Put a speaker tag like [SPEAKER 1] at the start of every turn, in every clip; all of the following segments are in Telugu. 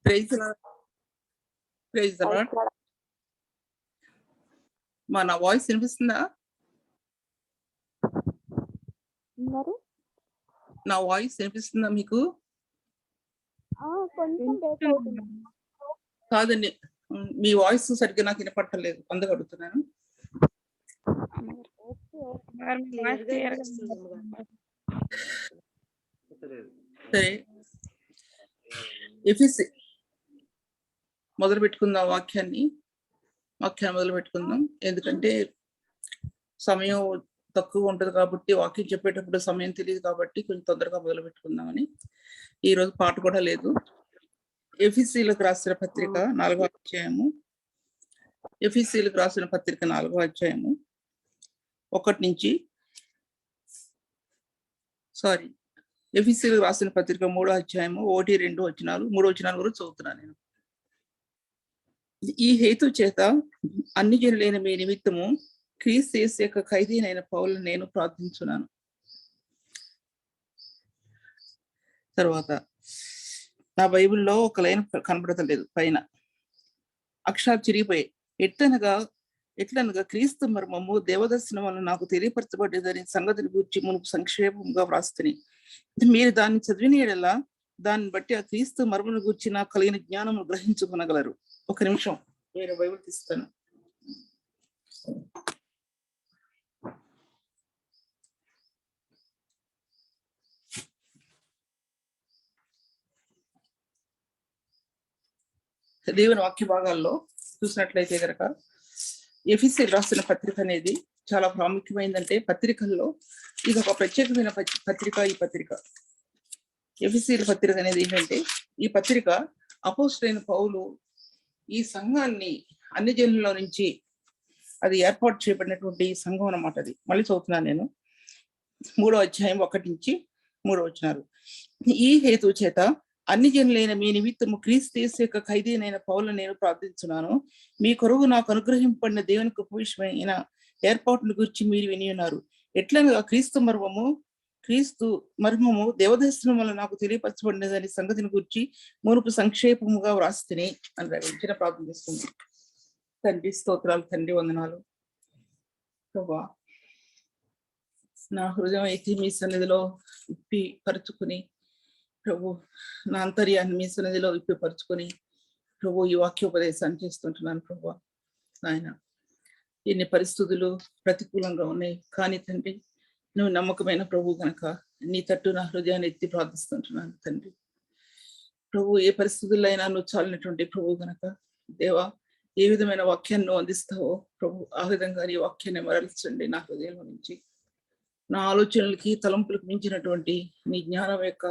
[SPEAKER 1] ప్రైజ్ ప్రైజ్ నా వాయిస్ వినిపిస్తుందా? నా వాయిస్ వినిపిస్తుందా మీకు? కాదండి, మీ వాయిస్ సరిగ్గా నాకు వినపట్టలేదు, అందుకు అడుగుతున్నాను. సరే, ఎఫెసీ మొదలు పెట్టుకుందాం. వాక్యాన్ని మొదలు పెట్టుకుందాం. ఎందుకంటే సమయం తక్కువ ఉంటుంది కాబట్టి, వాక్యం చెప్పేటప్పుడు సమయం తెలియదు కాబట్టి కొంచెం తొందరగా మొదలు పెట్టుకుందామని. ఈరోజు పాట కూడా లేదు. ఎఫెసీలకు రాసిన పత్రిక 4వ అధ్యాయము. ఎఫెసీలకు రాసిన పత్రిక 4వ అధ్యాయము 1 నుంచి ఎఫెసీలకు రాసిన పత్రిక 3వ అధ్యాయము 1, 2 వచనాలు 3 వచనాలు కూడా చదువుతున్నాను నేను. ఈ హేతు చేత అన్ని జనులైన మీ నిమిత్తము క్రీస్తు యేసు యొక్క ఖైదీనైన పౌలును నేను ప్రార్థించున్నాను. తర్వాత నా బైబిల్లో ఒక లైన్ కనబడతలేదు, పైన అక్షరాలు చిరిగిపోయాయి. ఎట్లనగా క్రీస్తు మర్మము దేవదర్శనం వల్ల నాకు తెలియపరచబడ్డదని సంగతిని గురించి మునుపు సంక్షేపంగా వ్రాస్తుంది. మీరు దాన్ని చదివిన యెడల దాన్ని బట్టి ఆ క్రీస్తు మర్మను గురించి నాకు కలిగిన జ్ఞానము గ్రహించుకొనగలరు. ఒక నిమిషం, నేను బైబిల్ తీస్తాను. దేవుని వాక్య భాగాల్లో చూసినట్లయితే కనుక ఎఫెసీ రాసిన పత్రిక అనేది చాలా ప్రాముఖ్యమైందంటే, పత్రికల్లో ఇది ఒక ప్రత్యేకమైన పత్రిక. ఈ పత్రిక ఎఫెసీ పత్రిక అనేది ఏంటంటే, ఈ పత్రిక అపోస్తలుడైన పౌలు ఈ సంఘాన్ని అన్ని జనుల నుంచి అది ఏర్పాటు చేయబడినటువంటి సంఘం అన్నమాట. అది మళ్ళీ చదువుతున్నాను నేను. 3వ అధ్యాయం 1 నుంచి 3 వచనాలు. ఈ హేతు చేత అన్ని జనులైన మీ నిమిత్తము క్రీస్తు యేసు యొక్క ఖైదీనైన పౌలును నేను ప్రార్థించున్నాను. మీ కొరకు నాకు అనుగ్రహింపబడిన దేవుని కృప విషయమైన ఏర్పాటును గురించి మీరు విని ఉన్నారు. ఎట్లనగా క్రీస్తు మర్మము దేవదర్శనం వల్ల నాకు తెలియపరచబడినదని సంగతిని గురించి మునుపు సంక్షేపముగా వ్రాస్తుని అని చిన్న ప్రార్థన చేస్తుంది. తండ్రి స్తోత్రాలు, తండ్రి వందనాలు. ప్రభా, నా హృదయం అయితే మీ సన్నిధిలో ఇప్పి పరుచుకుని, ప్రభు నా అంతర్యాన్ని మీ సన్నిధిలో విప్పిపరుచుకొని ప్రభు ఈ వాక్యోపదేశాన్ని చేస్తుంటున్నాను. ప్రభు నాయన, ఎన్ని పరిస్థితులు ప్రతికూలంగా ఉన్నాయి, కానీ తండ్రి నువ్వు నమ్మకమైన ప్రభు గనక నీ తట్టు నా హృదయాన్ని ఎత్తి ప్రార్థిస్తుంటున్నాను. తండ్రి ప్రభు, ఏ పరిస్థితుల్లో అయినా నువ్వు చాలినటువంటి ప్రభు గనక దేవా, ఏ విధమైన వాక్యాన్ని నువ్వు అందిస్తావో ప్రభు, ఆ విధంగా నీ వాక్యాన్ని మరల్చండి నా హృదయంలో నుంచి. నా ఆలోచనలకి తలంపులకు మించినటువంటి నీ జ్ఞానం యొక్క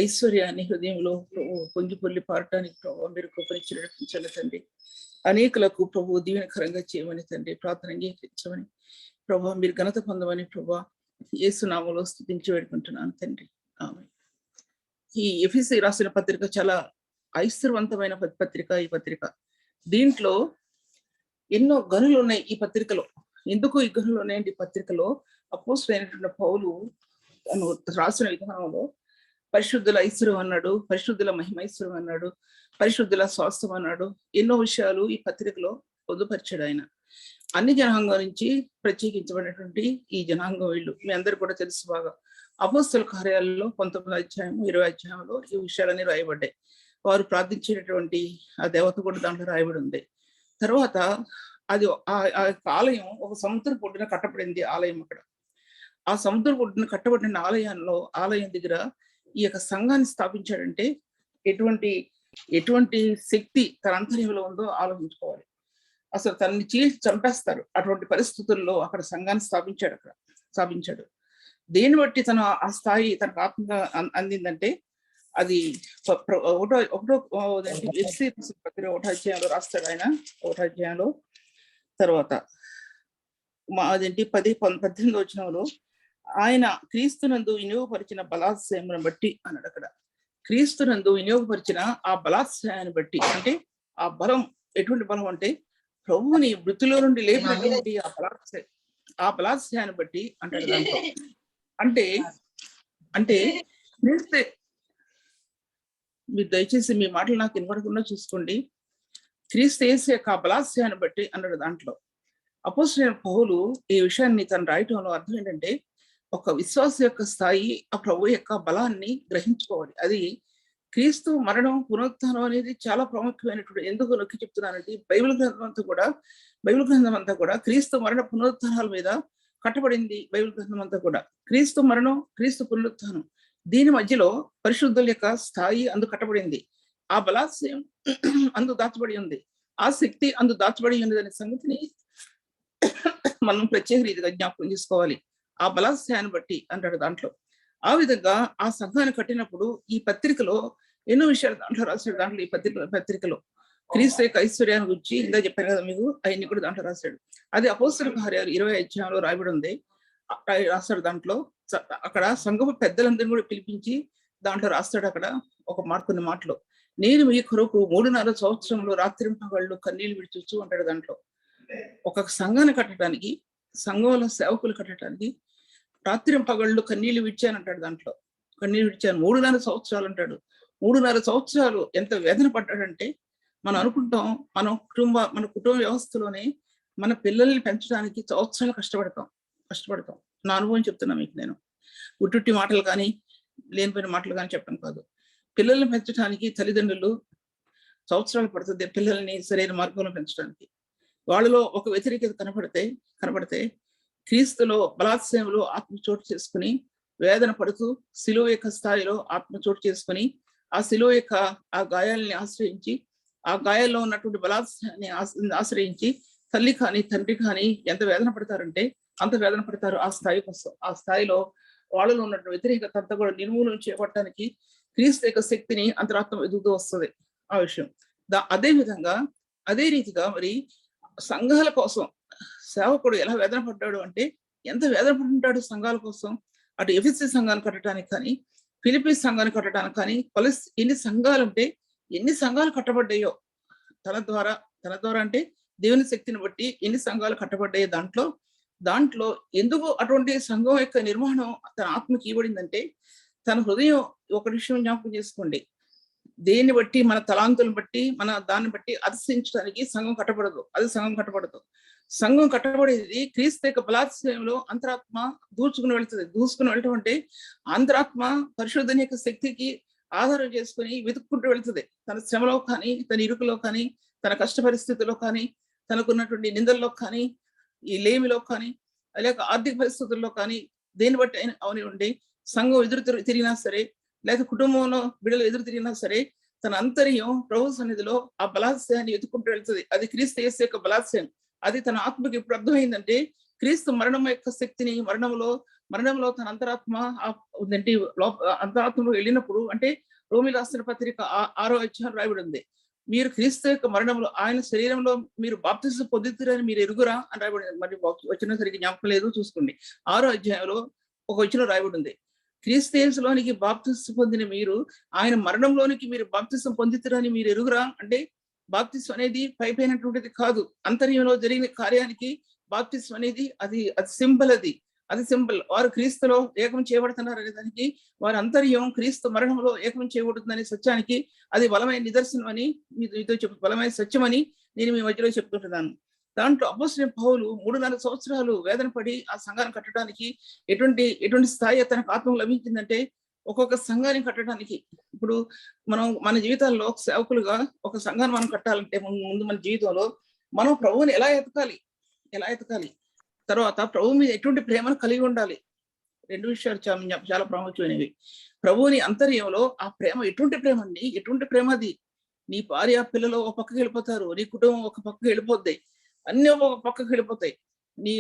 [SPEAKER 1] ఐశ్వర్యాన్ని హృదయంలో పొంగి పొల్లి పారటానికి ప్రభావ మీరు కృపనిచ్చినట్టు తండ్రి. అనేకులకు ప్రభు దీవెనకరంగా చేయమని తండ్రి ప్రార్థన అంగీకరించమని ప్రభావ మీరు ఘనత పొందమని ప్రభా యేసు నామములో స్తుతించి వేడుకుంటున్నాను తండ్రి. ఆమేన్. ఈ ఎఫెసీ రాసిన పత్రిక చాలా ఐశ్వర్యవంతమైన పత్రిక. ఈ పత్రిక దీంట్లో ఎన్నో గనులు ఉన్నాయి. ఈ పత్రికలో ఎందుకు ఈ గనులు ఉన్నాయండి? ఈ పత్రికలో అపోస్తలుడైనటువంటి పౌలు రాసిన విధానంలో పరిశుద్ధుల ఐశ్వర్యం అన్నాడు, పరిశుద్ధుల మహిమైశ్వర్యం అన్నాడు, పరిశుద్ధుల స్వాస్థ్యం అన్నాడు. ఎన్నో విషయాలు ఈ పత్రికలో పొందుపరిచాడు ఆయన. అన్ని జనాంగం నుంచి ప్రత్యేకించబడినటువంటి ఈ జనాంగం వీళ్ళు మీ అందరు కూడా తెలుసు బాగా. అపోస్తల కార్యాలలో 19వ అధ్యాయం 20వ అధ్యాయంలో ఈ విషయాలన్నీ రాయబడ్డాయి. వారు ప్రార్థించేటటువంటి ఆ దేవత కూడా దాంట్లో రాయబడి ఉంది. తర్వాత అది ఆ ఆలయం ఒక సముద్ర ఒడ్డున కట్టబడింది. ఆలయం అక్కడ ఆ సముద్ర ఒడ్డున కట్టబడిన ఆలయం దగ్గర ఈ యొక్క సంఘాన్ని స్థాపించాడంటే ఎటువంటి శక్తి తన అంతర్యంలో ఉందో ఆలోచించుకోవాలి. అసలు తనని చీల్చి చంపేస్తారు. అటువంటి పరిస్థితుల్లో అక్కడ సంఘాన్ని స్థాపించాడు. దేన్ని బట్టి తను ఆ స్థాయి తనకు ఆత్మగా అందిందంటే అది ఒకటో అధ్యాయంలో రాస్తాడు ఆయన. 1వ అధ్యాయంలో తర్వాత 18వ వచనంలో ఆయన క్రీస్తునందు వినియోగపరిచిన బలాత్సయమును బట్టి అన్నాడు. అక్కడ క్రీస్తునందు వినియోగపరిచిన ఆ బలాత్సయాన్ని బట్టి, అంటే ఆ బలం ఎటువంటి బలం అంటే ప్రభువుని మృతులో నుండి లేపినటువంటి ఆ బలాత్సయాన్ని బట్టి అంటాడు దాంట్లో. అంటే మీరు దయచేసి మీ మాటలు నాకు వినపడకుండా చూసుకోండి. క్రీస్తు యేసు యొక్క బలాస్యాన్ని బట్టి అన్నాడు దాంట్లో. అపోస్తలుడైన పౌలు ఈ విషయాన్ని తను రాయటంలో అర్థం ఏంటంటే, ఒక విశ్వాస యొక్క స్థాయి ఆ ప్రభు యొక్క బలాన్ని గ్రహించుకోవాలి. అది క్రీస్తు మరణం పునరుత్థానం అనేది చాలా ప్రాముఖ్యమైనటువంటి. ఎందుకు నొక్కి చెప్తున్నానంటే, బైబిల్ గ్రంథం అంతా కూడా క్రీస్తు మరణ పునరుత్థానాల మీద కట్టబడింది. బైబిల్ గ్రంథం అంతా కూడా క్రీస్తు మరణం, క్రీస్తు పునరుత్థానం, దీని మధ్యలో పరిశుద్ధుల యొక్క స్థాయి అందు కట్టబడింది. ఆ బలాశయం అందు దాచబడి ఉంది, ఆ శక్తి అందు దాచబడి ఉంది అనే సంగతిని మనం ప్రత్యేక రీతిగా జ్ఞాపకం చేసుకోవాలి. ఆ బలాశయాన్ని బట్టి అంటాడు దాంట్లో. ఆ విధంగా ఆ సంఘాన్ని కట్టినప్పుడు ఈ పత్రికలో ఎన్నో విషయాలు దాంట్లో రాశాడు. దాంట్లో ఈ పత్రికలో క్రీస్తు యొక్క ఐశ్వర్యాన్ని గురించి ఇంకా చెప్పాను కదా మీకు, అవన్నీ కూడా దాంట్లో రాశాడు. అది అపోస్తలుల కార్యాలు 20వ అధ్యాయంలో రాయబడి ఉంది. రాస్తాడు దాంట్లో. అక్కడ సంఘపు పెద్దలందరినీ కూడా పిలిపించి దాంట్లో రాస్తాడు. అక్కడ కొన్ని మాటలు, నేను మీ కొరకు 3.5 సంవత్సరంలో రాత్రింపగళ్ళు కన్నీళ్లు విడిచొచ్చు అంటాడు దాంట్లో. ఒక సంఘాన్ని కట్టడానికి, సంఘంలో సేవకులు కట్టడానికి రాత్రింపగళ్ళు కన్నీళ్లు విడిచాను అంటాడు దాంట్లో. కన్నీళ్లు విడిచాను 3.5 సంవత్సరాలు అంటాడు. 3.5 సంవత్సరాలు ఎంత వేదన పడ్డాడంటే, మనం అనుకుంటాం మన కుటుంబ వ్యవస్థలోనే మన పిల్లల్ని పెంచడానికి సంవత్సరాలు కష్టపడతాం. నా అనుభవం చెప్తున్నా మీకు. నేను ఉట్టుట్టి మాటలు కానీ లేనిపోయిన మాటలు కానీ చెప్పడం కాదు. పిల్లల్ని పెంచడానికి తల్లిదండ్రులు సంవత్సరాలు పడుతుంది పిల్లల్ని సరైన మార్గంలో పెంచడానికి. వాళ్ళలో ఒక వ్యతిరేకత కనబడితే క్రీస్తులో బలాత్సయంలో ఆత్మ చోటు చేసుకుని వేదన పడుతూ శిలువ యొక్క స్థాయిలో ఆత్మ చోటు చేసుకుని ఆ శిలువ యొక్క ఆ గాయాలని ఆశ్రయించి, ఆ గాయాల్లో ఉన్నటువంటి బలాత్సయాన్ని ఆశ్రయించి తల్లి కానీ తండ్రి కానీ ఎంత వేదన పడతారంటే అంత వేదన పడతారు. ఆ స్థాయి కోసం, ఆ స్థాయిలో వాళ్ళలో ఉన్నటువంటి వ్యతిరేకత అంతా కూడా నిర్మూలన చేపట్టడానికి క్రీస్తు యొక్క శక్తిని అంతరాత్మ ఎదుగుతూ వస్తుంది. ఆ విషయం అదే రీతిగా మరి సంఘాల కోసం సేవకుడు ఎలా వేదన పడ్డాడు అంటే, ఎంత వేదన పడుతుంటాడు సంఘాల కోసం. అటు ఎఫెసీ సంఘాన్ని కట్టడానికి కానీ, ఫిలిప్పీ సంఘాన్ని కట్టడానికి కానీ, ఎన్ని సంఘాలు అంటే ఎన్ని సంఘాలు కట్టబడ్డాయో తన ద్వారా అంటే దేవుని శక్తిని బట్టి ఎన్ని సంఘాలు కట్టబడ్డాయో దాంట్లో ఎందుకు అటువంటి సంఘం యొక్క నిర్మాణం తన ఆత్మకి ఇవ్వబడిందంటే, తన హృదయం ఒక విషయం జ్ఞాపకం చేసుకోండి, దేన్ని బట్టి మన తలాంతులను బట్టి మన దాన్ని బట్టి అతిశయించడానికి సంఘం కట్టబడదు. సంఘం కట్టబడేది క్రీస్తు యొక్క బలాత్సయంలో అంతరాత్మ దూసుకుని వెళ్ళటం అంటే అంతరాత్మ పరిశుద్ధుని యొక్క శక్తికి ఆధారం చేసుకుని వెతుక్కుంటూ వెళ్తుంది. తన శ్రమలో కానీ, తన ఇరుకులో కానీ, తన కష్ట పరిస్థితుల్లో కానీ, తనకున్నటువంటి నిందల్లో కానీ, ఈ లేమిలో కానీ, లేక ఆర్థిక పరిస్థితుల్లో కానీ, దేన్ని బట్టి అవనివ్వండి, సంఘం ఎదురు తిరిగినా సరే, లేక కుటుంబంలో బిడ్డలు ఎదురు తిరిగినా సరే, తన అంతర్యం ప్రభు సన్నిధిలో ఆ బలాత్సయాన్ని ఎదుర్కొంటూ వెళ్తుంది. అది క్రీస్తు యేసు యొక్క బలాత్సయం. అది తన ఆత్మకి ఇప్పుడు అర్థమైందంటే, క్రీస్తు మరణం యొక్క శక్తిని మరణంలో తన అంతరాత్మ అంతరాత్మలో వెళ్ళినప్పుడు, అంటే రోమి రాసిన పత్రిక 6వ అధ్యాయం రాయబడి ఉంది, మీరు క్రీస్తు యొక్క మరణంలో ఆయన శరీరంలో మీరు బాప్తిసం పొందుతారని మీరు ఎరుగురా అని రాయబడింది. మరి వచ్చిన సరిగ్గా జ్ఞాపకం లేదు, చూసుకోండి. 6వ అధ్యాయంలో ఒక వచనం రాయబడి ఉంది, క్రీస్తు యేసులోనికి బాప్తిసం పొందిన మీరు ఆయన మరణంలోనికి మీరు బాప్తిసం పొందుతారని మీరు ఎరుగురా అంటే, బాప్తిసం అనేది పైపోయినటువంటిది కాదు. అంతర్యంలో జరిగిన కార్యానికి బాప్తిసం అనేది అది సింబల్. అది సింబల్. వారు క్రీస్తులో ఏకం చేయబడుతున్నారు అనే దానికి, వారి అంతర్యం క్రీస్తు మరణంలో ఏకం చేయబడుతుందనే సత్యానికి అది బలమైన నిదర్శనం అని మీతో బలమైన సత్యమని నేను మీ మధ్యలో చెప్తుంటున్నాను. దాంట్లో అపోస్తలుడైన పౌలు 3.5 సంవత్సరాలు వేదన పడి ఆ సంఘాన్ని కట్టడానికి ఎటువంటి స్థాయి తనకు ఆత్మ లభించిందంటే, ఒక్కొక్క సంఘాన్ని కట్టడానికి, ఇప్పుడు మన జీవితాల్లో సేవకులుగా ఒక సంఘాన్ని మనం కట్టాలంటే ముందు మన జీవితంలో మనం ప్రభువుని ఎలా ఎతకాలి, తర్వాత ప్రభు మీద ఎటువంటి ప్రేమను కలిగి ఉండాలి. 2 విషయాలు చాలా ప్రాముఖ్యమైనవి. ప్రభువుని అంతర్యంలో ఆ ప్రేమ ఎటువంటి ప్రేమ అది. నీ భార్య పిల్లలు ఒక పక్కకి వెళ్ళిపోతారు, నీ కుటుంబం ఒక పక్కకి వెళ్ళిపోద్ది, అన్ని ఒక పక్కకి వెళ్ళిపోతాయి. నీ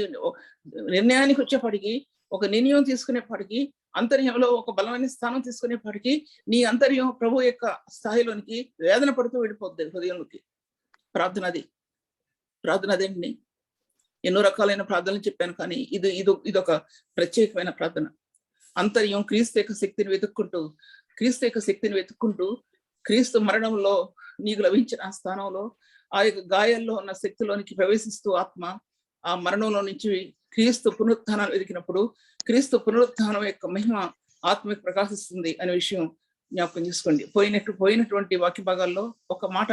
[SPEAKER 1] నిర్ణయానికి వచ్చేప్పటికీ, ఒక నిర్ణయం తీసుకునేప్పటికీ, అంతర్యంలో ఒక బలమైన స్థానం తీసుకునేప్పటికీ నీ అంతర్యం ప్రభు యొక్క స్థాయిలోనికి వేదన పడుతూ వెళ్ళిపోద్ది హృదయంలోకి. ప్రార్థన అదేంటి, ఎన్నో రకాలైన ప్రార్థనలు చెప్పాను, కానీ ఇదొక ప్రత్యేకమైన ప్రార్థన. అంతర్యం క్రీస్తు యొక్క శక్తిని వెతుక్కుంటూ క్రీస్తు మరణంలో నీకు లభించిన ఆ స్థానంలో ఆ యొక్క గాయాల్లో ఉన్న శక్తిలోనికి ప్రవేశిస్తూ ఆత్మ ఆ మరణంలో నుంచి క్రీస్తు పునరుత్థానాన్ని వెతికినప్పుడు క్రీస్తు పునరుత్థానం యొక్క మహిమ ఆత్మకి ప్రకాశిస్తుంది అనే విషయం జ్ఞాపకం చేసుకోండి. పోయినటువంటి వాక్య భాగాల్లో ఒక మాట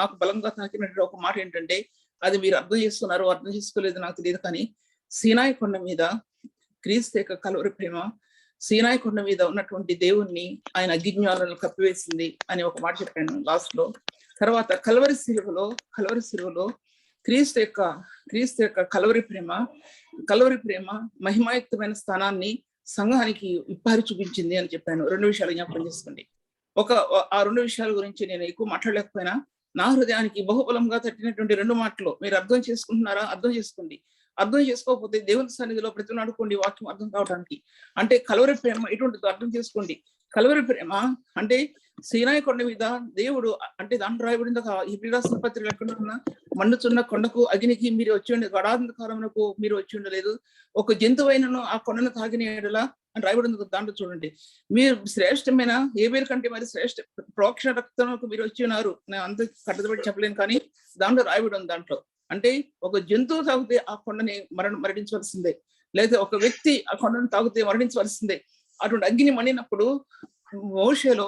[SPEAKER 1] నాకు బలంగా తాకినట్టు ఒక మాట ఏంటంటే, అది మీరు అర్థం చేసుకున్నారు, అర్థం చేసుకోలేదు నాకు తెలియదు, కానీ సీనాయి కొండ మీద క్రీస్తు యొక్క కలువరి ప్రేమ, సీనాయి కొండ మీద ఉన్నటువంటి దేవుణ్ణి ఆయన అగ్నిజ్ఞానాలను కప్పివేసింది అని ఒక మాట చెప్పాను లాస్ట్ లో. తర్వాత కలువరి శిలువలో క్రీస్తు యొక్క కలువరి ప్రేమ మహిమాయుక్తమైన స్థానాన్ని సంఘానికి విప్పారి చూపించింది అని చెప్పాను. 2 విషయాలు జ్ఞాపకం చేసుకోండి. ఆ 2 విషయాల గురించి నేను ఎక్కువ మాట్లాడలేకపోయినా నా హృదయానికి బహుబలంగా తట్టినటువంటి 2 మాటలు మీరు అర్థం చేసుకుంటున్నారా? అర్థం చేసుకోండి. అర్థం చేసుకోకపోతే దేవుని సన్నిధిలో ప్రతినాడుకోండి వాక్యం అర్థం కావడానికి. అంటే కలువరి ప్రేమ ఎటువంటిదో అర్థం చేసుకోండి. కలువరి ప్రేమ అంటే సీనాయి కొండ మీద దేవుడు, అంటే దాంట్లో రాయబడింది హెబ్రీ రాసిన పత్రిక ఎక్కడ ఉన్నా, మండుచున్న కొండకు అగ్నికి మీరు వచ్చి ఉండే, గడాంధకారమునకు మీరు వచ్చి ఉండలేదు, ఒక జంతువైనను ఆ కొండను తాగిన ఎడలా అని రాయబడింది దాంట్లో చూడండి. మీరు శ్రేష్టమైన ఏబేలు కంటే మరి శ్రేష్ఠ ప్రోక్షణ రక్తమునకు మీరు వచ్చి ఉన్నారు. నేను అంత కట్టబడి చెప్పలేను, కానీ దాంట్లో రాయబడి ఉంది. దాంట్లో అంటే ఒక జంతువు తాగితే ఆ కొండని మరణించవలసిందే, లేదా ఒక వ్యక్తి ఆ కొండను తాగితే మరణించవలసిందే. అటువంటి అగ్ని మండినప్పుడు మోషేలో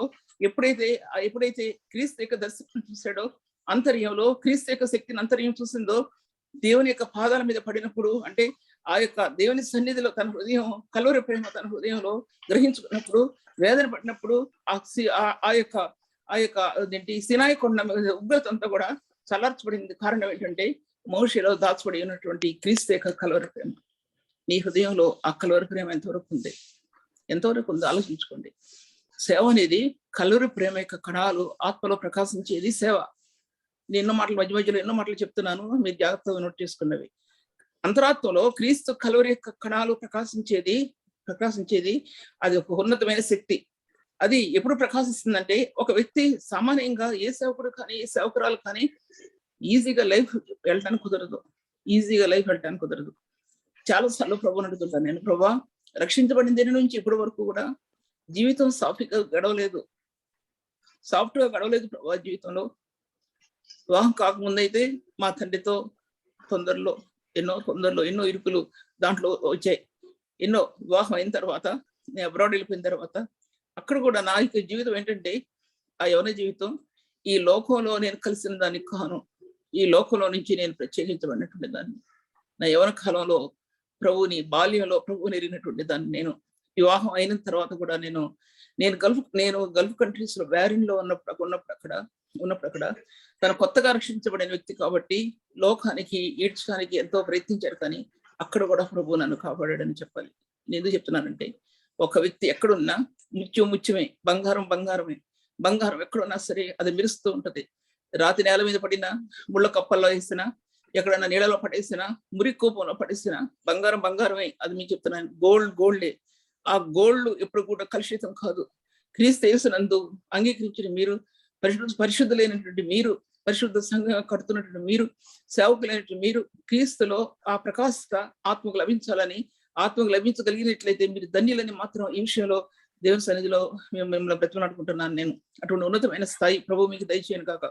[SPEAKER 1] ఎప్పుడైతే క్రీస్తు యొక్క దర్శనం చూశాడో, అంతర్యంలో క్రీస్తు యొక్క శక్తిని అంతర్యం చూసిందో, దేవుని యొక్క పాదాల మీద పడినప్పుడు, అంటే ఆ యొక్క దేవుని సన్నిధిలో తన హృదయం కలువరి ప్రేమ తన హృదయంలో గ్రహించుకున్నప్పుడు, వేదన పడినప్పుడు ఆ యొక్క సినాయి కొండ ఉగ్రత అంతా కూడా చల్లార్చబడింది. కారణం ఏంటంటే మోషేలో దాచబడి ఉన్నటువంటి క్రీస్తు యొక్క కలువరి ప్రేమ. నీ హృదయంలో ఆ కలువరి ప్రేమ ఎంతవరకు ఉందో ఆలోచించుకోండి. సేవ అనేది కలువరి ప్రేమ యొక్క కణాలు ఆత్మలో ప్రకాశించేది సేవ. నేను మధ్యలో ఎన్నో మాటలు చెప్తున్నాను, మీరు జాగ్రత్తగా నోట్ చేసుకున్నవి. అంతరాత్మలో క్రీస్తు కలువరి యొక్క కణాలు ప్రకాశించేది అది ఒక ఉన్నతమైన శక్తి. అది ఎప్పుడు ప్రకాశిస్తుందంటే, ఒక వ్యక్తి సామాన్యంగా ఏ సేవకుడు కానీ ఏ సేవకురాలు కానీ ఈజీగా లైఫ్ వెళ్ళటానికి కుదరదు. చాలా సార్లు ప్రభువుని అడుగుతుంటాను నేను, ప్రభువా రక్షించబడిన దీని నుంచి ఇప్పటి వరకు కూడా జీవితం సాఫీగా గడవలేదు ప్రభు. జీవితంలో వివాహం కాకముందైతే మా తండ్రితో తొందరలో ఎన్నో ఇరుకులు దాంట్లో వచ్చాయి. ఎన్నో వివాహం అయిన తర్వాత నేను అబ్రాడ్ వెళ్ళిపోయిన తర్వాత అక్కడ కూడా నా యొక్క జీవితం ఏంటంటే, ఆ యవన జీవితం ఈ లోకంలో నేను కలిసిన దానికి కాను, ఈ లోకంలో నుంచి నేను ప్రత్యేకించబడినటువంటి దాన్ని. నా యవన కాలంలో బాల్యంలో ప్రభువుని ఎరిగినటువంటి దాన్ని నేను. వివాహం అయిన తర్వాత కూడా నేను గల్ఫ్ కంట్రీస్ లో వ్యారిన్ లో ఉన్నప్పుడు అక్కడ తను కొత్తగా రక్షించబడిన వ్యక్తి కాబట్టి లోకానికి ఈడ్చడానికి ఎంతో ప్రయత్నించారు, కానీ అక్కడ కూడా ప్రభు నన్ను కాపాడాడని చెప్పాలి. నేను ఎందుకు చెప్తున్నానంటే, ఒక వ్యక్తి ఎక్కడున్నా ముత్యమే, బంగారం ఎక్కడున్నా సరే అది మెరుస్తూ ఉంటది. రాతి నేల మీద పడినా, ముళ్ళ కప్పల్లో వేసినా, ఎక్కడన్నా నీళ్ళలో పడేసినా, మురి కూపంలో పడేసినా బంగారమే. అది మీకు చెప్తున్నాను, గోల్డే. ఆ గోల్డ్ ఎప్పుడు కూడా కలుషితం కాదు. క్రీస్తు యేసునందు అంగీకరించిన మీరు, పరిశుద్ధులైనటువంటి మీరు, పరిశుద్ధ సంఘం కడుతున్నటువంటి మీరు, సేవకులైనటువంటి మీరు, క్రీస్తులో ఆ ప్రకాశత ఆత్మకు లభించగలిగినట్లయితే మీరు ధన్యులని మాత్రం ఈ విషయంలో దేవుని సన్నిధిలో మిమ్మల్ని బ్రతిమలాడుకుంటున్నాను. నేను అటువంటి ఉన్నతమైన స్థాయి ప్రభు మీకు దయచేయను కాక.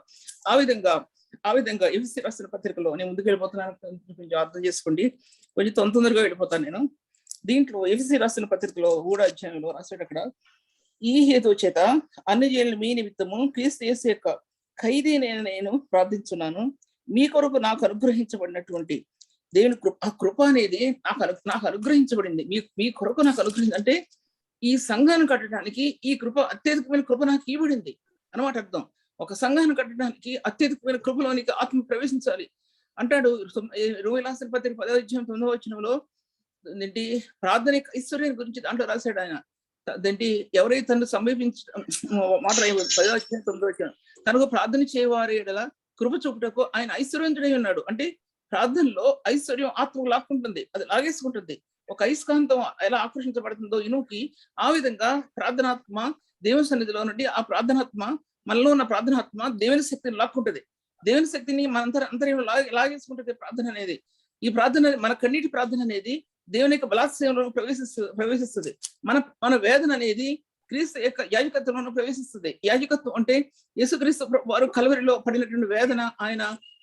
[SPEAKER 1] ఆ విధంగా ఎఫెసీ రాసిన పత్రికలో నేను ముందుకు వెళ్ళిపోతున్నాను, కొంచెం అర్థం చేసుకోండి. కొంచెం తొందరగా వెళ్ళిపోతాను నేను. దీంట్లో ఎఫెసీ రాసిన పత్రికలో 3వ అధ్యాయంలో రాశాడు, అక్కడ ఈ హేతు చేత అన్యజనుల మీ నిమిత్తము క్రీస్తు యేసు యొక్క ఖైదీ నేను ప్రార్థించున్నాను, మీ కొరకు నాకు అనుగ్రహించబడినటువంటి దేవుని కృప అనేది నాకు అనుగ్రహించబడింది. మీ కొరకు నాకు అనుగ్రహించి అంటే ఈ సంఘాన్ని కట్టడానికి ఈ కృప, అత్యధికమైన కృప నాకు ఇవ్వబడింది అన్నమాట అర్థం. ఒక సంఘాన్ని కట్టడానికి అత్యధికమైన కృపలోనికి ఆత్మ ప్రవేశించాలి అంటాడు. 20 రాసిన పత్రిక 10వ అధ్యాయం 9వ వచనంలో ప్రార్థన ఐశ్వర్యం గురించి దాంట్లో రాశాడు ఆయన. ఎవరైతే తను సమీపించ మాట 10వ అధ్యాయం 9వ వచనం, తనకు ప్రార్థన చేయవారి ఎడల కృప చూపుటకు ఆయన ఐశ్వర్యంతుడై ఉన్నాడు. అంటే ప్రార్థనలో ఐశ్వర్యం ఆత్మకు లాక్కుంటుంది, అది లాగేసుకుంటుంది. ఒక అయస్కాంతం ఎలా ఆకర్షించబడుతుందో ఇనుకి, ఆ విధంగా ప్రార్థనాత్మ దేవుని సన్నిధిలో నుండి ఆ ప్రార్థనాత్మ, మనలో ఉన్న ప్రార్థనాత్మ దేవుని శక్తిని లాక్కుంటది. దేవుని శక్తిని మన అంతర్యంలో లాగేసుకుంటుంది ప్రార్థన అనేది. ఈ ప్రార్థన, మన కన్నీటి ప్రార్థన అనేది దేవుని యొక్క బలాశయంలో ప్రవేశిస్తుంది. మన వేదన అనేది క్రీస్తు యొక్క యాజకత్వంలో ప్రవేశిస్తుంది. యాజకత్వం అంటే యేసుక్రీస్తు వారు కలువరిలో పడినటువంటి వేదన, ఆయన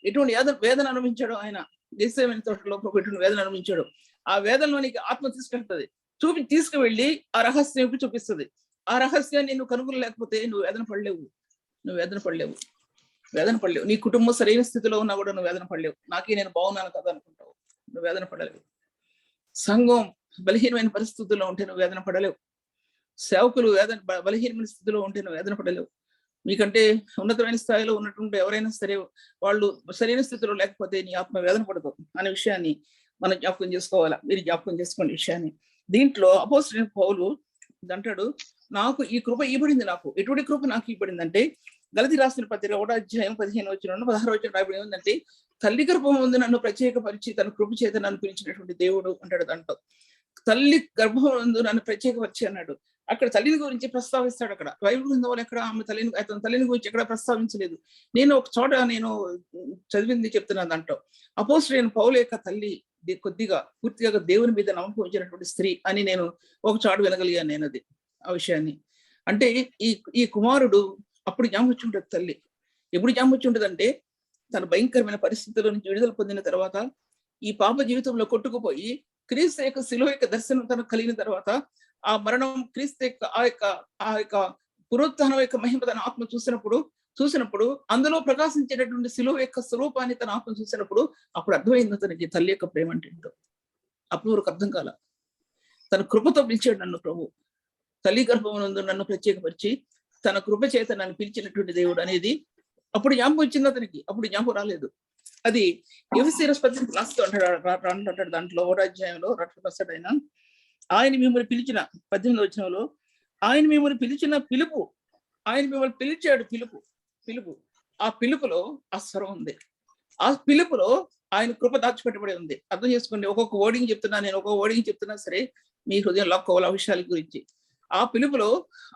[SPEAKER 1] ఎటువంటి వేదన అనుభవించాడు, ఆయన గెత్సేమనే తోటలో ఎటువంటి వేదన అనుభవించాడు. ఆ వేదనలోనికి ఆత్మ తీసుకెళ్తుంది, తీసుకువెళ్ళి ఆ రహస్యం చూపిస్తుంది. ఆ రహస్యాన్ని నువ్వు కనుగొనలేకపోతే నువ్వు వేదన పడలేవు. నీ కుటుంబం సరైన స్థితిలో ఉన్నా కూడా నువ్వు వేదన పడలేవు. నేను బాగున్నాను కదా అనుకుంటావు, నువ్వు వేదన పడలేవు. సంఘం బలహీనమైన పరిస్థితుల్లో ఉంటే నువ్వు వేదన పడలేవు. సేవకులు బలహీనమైన స్థితిలో ఉంటే నువ్వు వేదన పడలేవు. మీకంటే ఉన్నతమైన స్థాయిలో ఉన్నటువంటి ఎవరైనా సరే వాళ్ళు సరైన స్థితిలో లేకపోతే నీ ఆత్మ వేదన పడదు అనే విషయాన్ని మనం జ్ఞాపకం చేసుకోవాలా. మీరు జ్ఞాపకం చేసుకోండి విషయాన్ని. దీంట్లో అపోస్తలుడైన పౌలు అంటాడు, నాకు ఈ కృప ఇవ్వబడింది. నాకు ఎటువంటి కృప నాకు ఇవ్వబడింది అంటే, గలతీ రాసిన పత్రిక 1:15 రాయబడి ఉందంటే, తల్లి గర్భం ముందు నన్ను ప్రత్యేకపరిచి తన కృప చేత నన్ను పిలిచినటువంటి దేవుడు అంటాడు. దాంట్లో తల్లి గర్భం ముందు నన్ను ప్రత్యేకపరిచి అన్నాడు. అక్కడ తల్లిని గురించి ప్రస్తావిస్తాడు. అక్కడ బైబిల్ గ్రంథంలో ఎక్కడ అతని తల్లిని గురించి ఎక్కడ ప్రస్తావించలేదు. నేను ఒక చోట చదివింది చెప్తున్నాను. దాంట్లో అపోస్తలుడైన పౌలు యొక్క తల్లి పూర్తిగా దేవుని మీద నమ్మకం ఉంచినటువంటి స్త్రీ అని నేను ఒక చోట వినగలిగాను. నేను అది ఆ విషయాన్ని అంటే ఈ కుమారుడు అప్పుడు జ్ఞాపకం ఉంటుంది. తల్లి ఎప్పుడు జ్ఞాపకం ఉంటుందంటే, తన భయంకరమైన పరిస్థితుల నుంచి విడుదల పొందిన తర్వాత, ఈ పాప జీవితంలో కొట్టుకుపోయి క్రీస్తు యొక్క శిలువ యొక్క దర్శనం తనకు కలిగిన తర్వాత, ఆ మరణం క్రీస్తు యొక్క ఆ యొక్క పునరుత్థానం యొక్క మహిమ తన ఆత్మ చూసినప్పుడు అందులో ప్రకాశించేటటువంటి శిలువ యొక్క స్వరూపాన్ని తన ఆత్మ చూసినప్పుడు అప్పుడు అర్థమైంది అతనికి తల్లి యొక్క ప్రేమ అంటే ఏంటో. అప్పుడు వరకు అర్థం కాల. తన కృపతో పిలిచాడు నన్ను ప్రభు. తల్లి గర్భమునందు నన్ను ప్రత్యేకపరిచి తన కృప చేత నన్ను పిలిచినటువంటి దేవుడు అనేది అప్పుడు జ్ఞాపకం వచ్చింది అతనికి. అప్పుడు జ్ఞాపకం రాలేదు. అది ఎఫెసీయుల పత్రిక రాస్తూ అంటాడు. దాంట్లో 1వ అధ్యాయంలో రాష్ట్రపతి ఆయన మిమ్మల్ని పిలిచిన 18వ వచనంలో, ఆయన మిమ్మల్ని పిలిచిన పిలుపు, ఆయన మిమ్మల్ని పిలిచాడు పిలుపు. ఆ పిలుపులో ఆ స్వరం ఉంది. ఆ పిలుపులో ఆయన కృప దాచిపెట్టబడి ఉంది. అర్థం చేసుకోండి. ఒక్కొక్క ఓడింగ్ చెప్తున్నా, నేను ఒక్కొక్క ఓడింగ్ చెప్తున్నా సరే మీ హృదయం లాక్కోవాలి ఆ విషయాల గురించి. ఆ పిలుపులో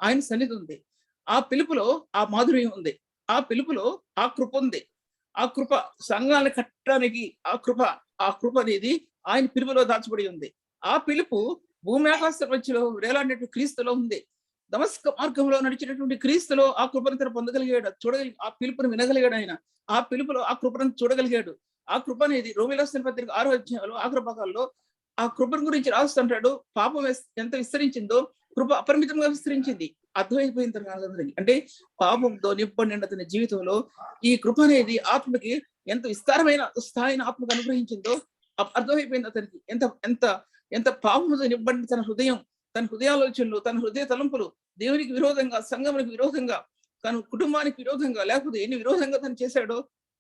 [SPEAKER 1] ఆయన సన్నిధి ఉంది. ఆ పిలుపులో ఆ మాధుర్యం ఉంది. ఆ పిలుపులో ఆ కృప ఉంది. ఆ కృప సంఘాలను కట్టడానికి ఆ కృప అనేది ఆయన పిలుపులో దాచబడి ఉంది. ఆ పిలుపు భూమి ఆకాశ మధ్యలో వేలాడినట్టు క్రీస్తులో ఉంది. దమస్క మార్గంలో నడిచినటువంటి క్రీస్తులో ఆ కృపను తను పొందగలిగాడు. ఆ పిలుపును వినగలిగాడు. ఆయన ఆ పిలుపులో ఆ కృపను చూడగలిగాడు. ఆ కృప అనేది రోమీయులకు రాసిన పత్రిక 6వ అధ్యాయంలో ఆఖరి భాగాల్లో ఆ కృపను గురించి రాస్తుంటాడు. పాపం ఎంత విస్తరించిందో కృప అపరిమితంగా విస్తరించింది. అర్థమైపోయిన తర్వాత అంటే పాపంతో నింపబడిన అతని జీవితంలో ఈ కృప అనేది ఆత్మకి ఎంత విస్తారమైన స్థాయిని ఆత్మకు అనుగ్రహించిందో అర్థమైపోయింది అతనికి. ఎంత ఎంత ఎంత పాపంతో నింపబడిన తన హృదయాలోచనలు, తన హృదయ తలంపులు దేవునికి విరోధంగా, సంఘమునికి విరోధంగా, తన కుటుంబానికి విరోధంగా, లేకపోతే ఎన్ని విరోధంగా తను చేశాడో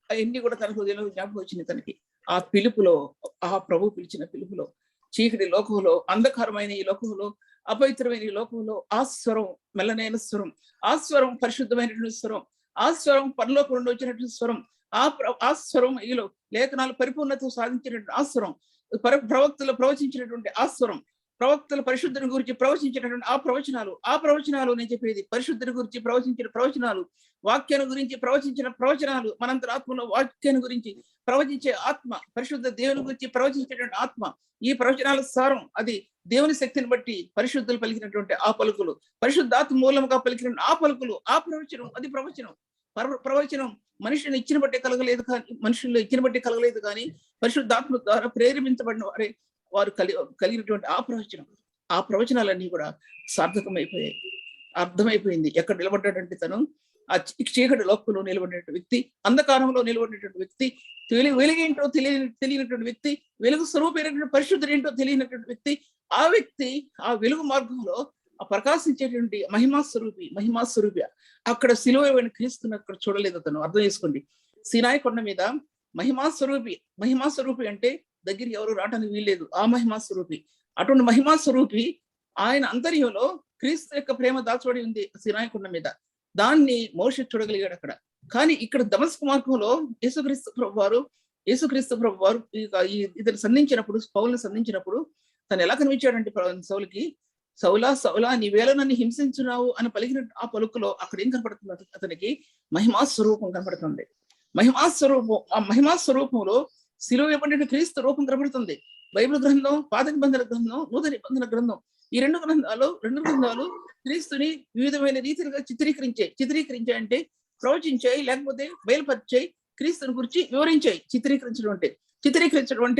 [SPEAKER 1] అవన్నీ కూడా తన హృదయంలో జ్ఞాపకం వచ్చింది తనకి. ఆ పిలుపులో, ఆ ప్రభు పిలిచిన పిలుపులో, చీకటి లోకంలో, అంధకారమైన ఈ లోకంలో, అపవిత్రమైన ఈ లోకంలో ఆ స్వరం మెల్లనైన స్వరం, ఆ స్వరం పరిశుద్ధమైనటువంటి స్వరం, ఆ స్వరం పరలోకం నుండి వచ్చినటువంటి స్వరం, ఆ స్వరం ఈలో లేఖనాలు పరిపూర్ణత సాధించినటువంటి ఆ స్వరం, ప్రవక్తలు ప్రవచించినటువంటి ఆ స్వరం, ప్రవక్తలు పరిశుద్ధుని గురించి ప్రవచించినటువంటి ఆ ప్రవచనాలు నేను చెప్పేది పరిశుద్ధుని గురించి ప్రవచించిన ప్రవచనాలు, వాక్యాన్ని గురించి ప్రవచించిన ప్రవచనాలు, మనంతరాత్మలో వాక్యాన్ని గురించి ప్రవచించే ఆత్మ, పరిశుద్ధ దేవుని గురించి ప్రవచించేటువంటి ఆత్మ, ఈ ప్రవచనాల సారం అది దేవుని శక్తిని బట్టి పరిశుద్ధులు పలికినటువంటి ఆ పలుకులు, పరిశుద్ధాత్మ మూలముగా పలికిన ఆ పలుకులు, ఆ ప్రవచనం, అది ప్రవచనం మనుషుని ఇచ్చిన బట్టి కలగలేదు కానీ, మనుషుల్లో ఇచ్చిన బట్టి కలగలేదు కానీ పరిశుద్ధాత్మ ద్వారా ప్రేరేపించబడిన వారు కలిగినటువంటి ఆ ప్రవచనాలన్నీ కూడా సార్థకమైపోయాయి. అర్థమైపోయింది ఎక్కడ నిలబడ్డాడంటే తను ఆ చీకటి లోకంలో నిలబడినటువంటి వ్యక్తి, అంధకారంలో నిలబడినటువంటి వ్యక్తి, వెలుగేంటో తెలియనటువంటి వ్యక్తి, వెలుగు స్వరూపమైనటువంటి పరిశుద్ధుడు ఏంటో తెలియనటువంటి వ్యక్తి, ఆ వ్యక్తి ఆ వెలుగు మార్గంలో ఆ ప్రకాశించేటువంటి మహిమా స్వరూపి అక్కడ సిలువైన క్రీస్తుని అక్కడ చూడలేదు అతను. అర్థం చేసుకోండి. సీనాయి కొండ మీద మహిమా స్వరూపి అంటే దగ్గరికి ఎవరు రావడానికి వీల్లేదు. ఆ మహిమా స్వరూపి, అటువంటి మహిమా స్వరూపి ఆయన అంతర్యంలో క్రీస్తు యొక్క ప్రేమ దాచబడి ఉంది సీనాయి కొండ మీద. దాన్ని మోషే చూడగలిగాడు అక్కడ. కానీ ఇక్కడ దమస్కు మార్గంలో యేసుక్రీస్తు ప్రభు వారు ఇతను సంధించినప్పుడు, పౌలుని సంధించినప్పుడు తను ఎలా కనిపించాడంటే సౌలుకి, సౌలా నీవేళ నన్ను హింసించున్నావు అని పలికిన ఆ పలుకులో అక్కడ ఏం కనపడుతుంది అతనికి? మహిమా స్వరూపం కనపడుతుంది. ఆ మహిమా స్వరూపంలో శిలువ ఇవ్వబడిన క్రీస్తు రూపం కనబడుతుంది. బైబిల్ గ్రంథం, పాత నిబంధన గ్రంథం, నూతన నిబంధన గ్రంథం, ఈ రెండు గ్రంథాలు క్రీస్తుని వివిధమైన రీతిలుగా చిత్రీకరించాయి అంటే ప్రవచించాయి, లేకపోతే బయలుపరిచాయి, క్రీస్తుని గురించి వివరించాయి. చిత్రీకరించడం అంటే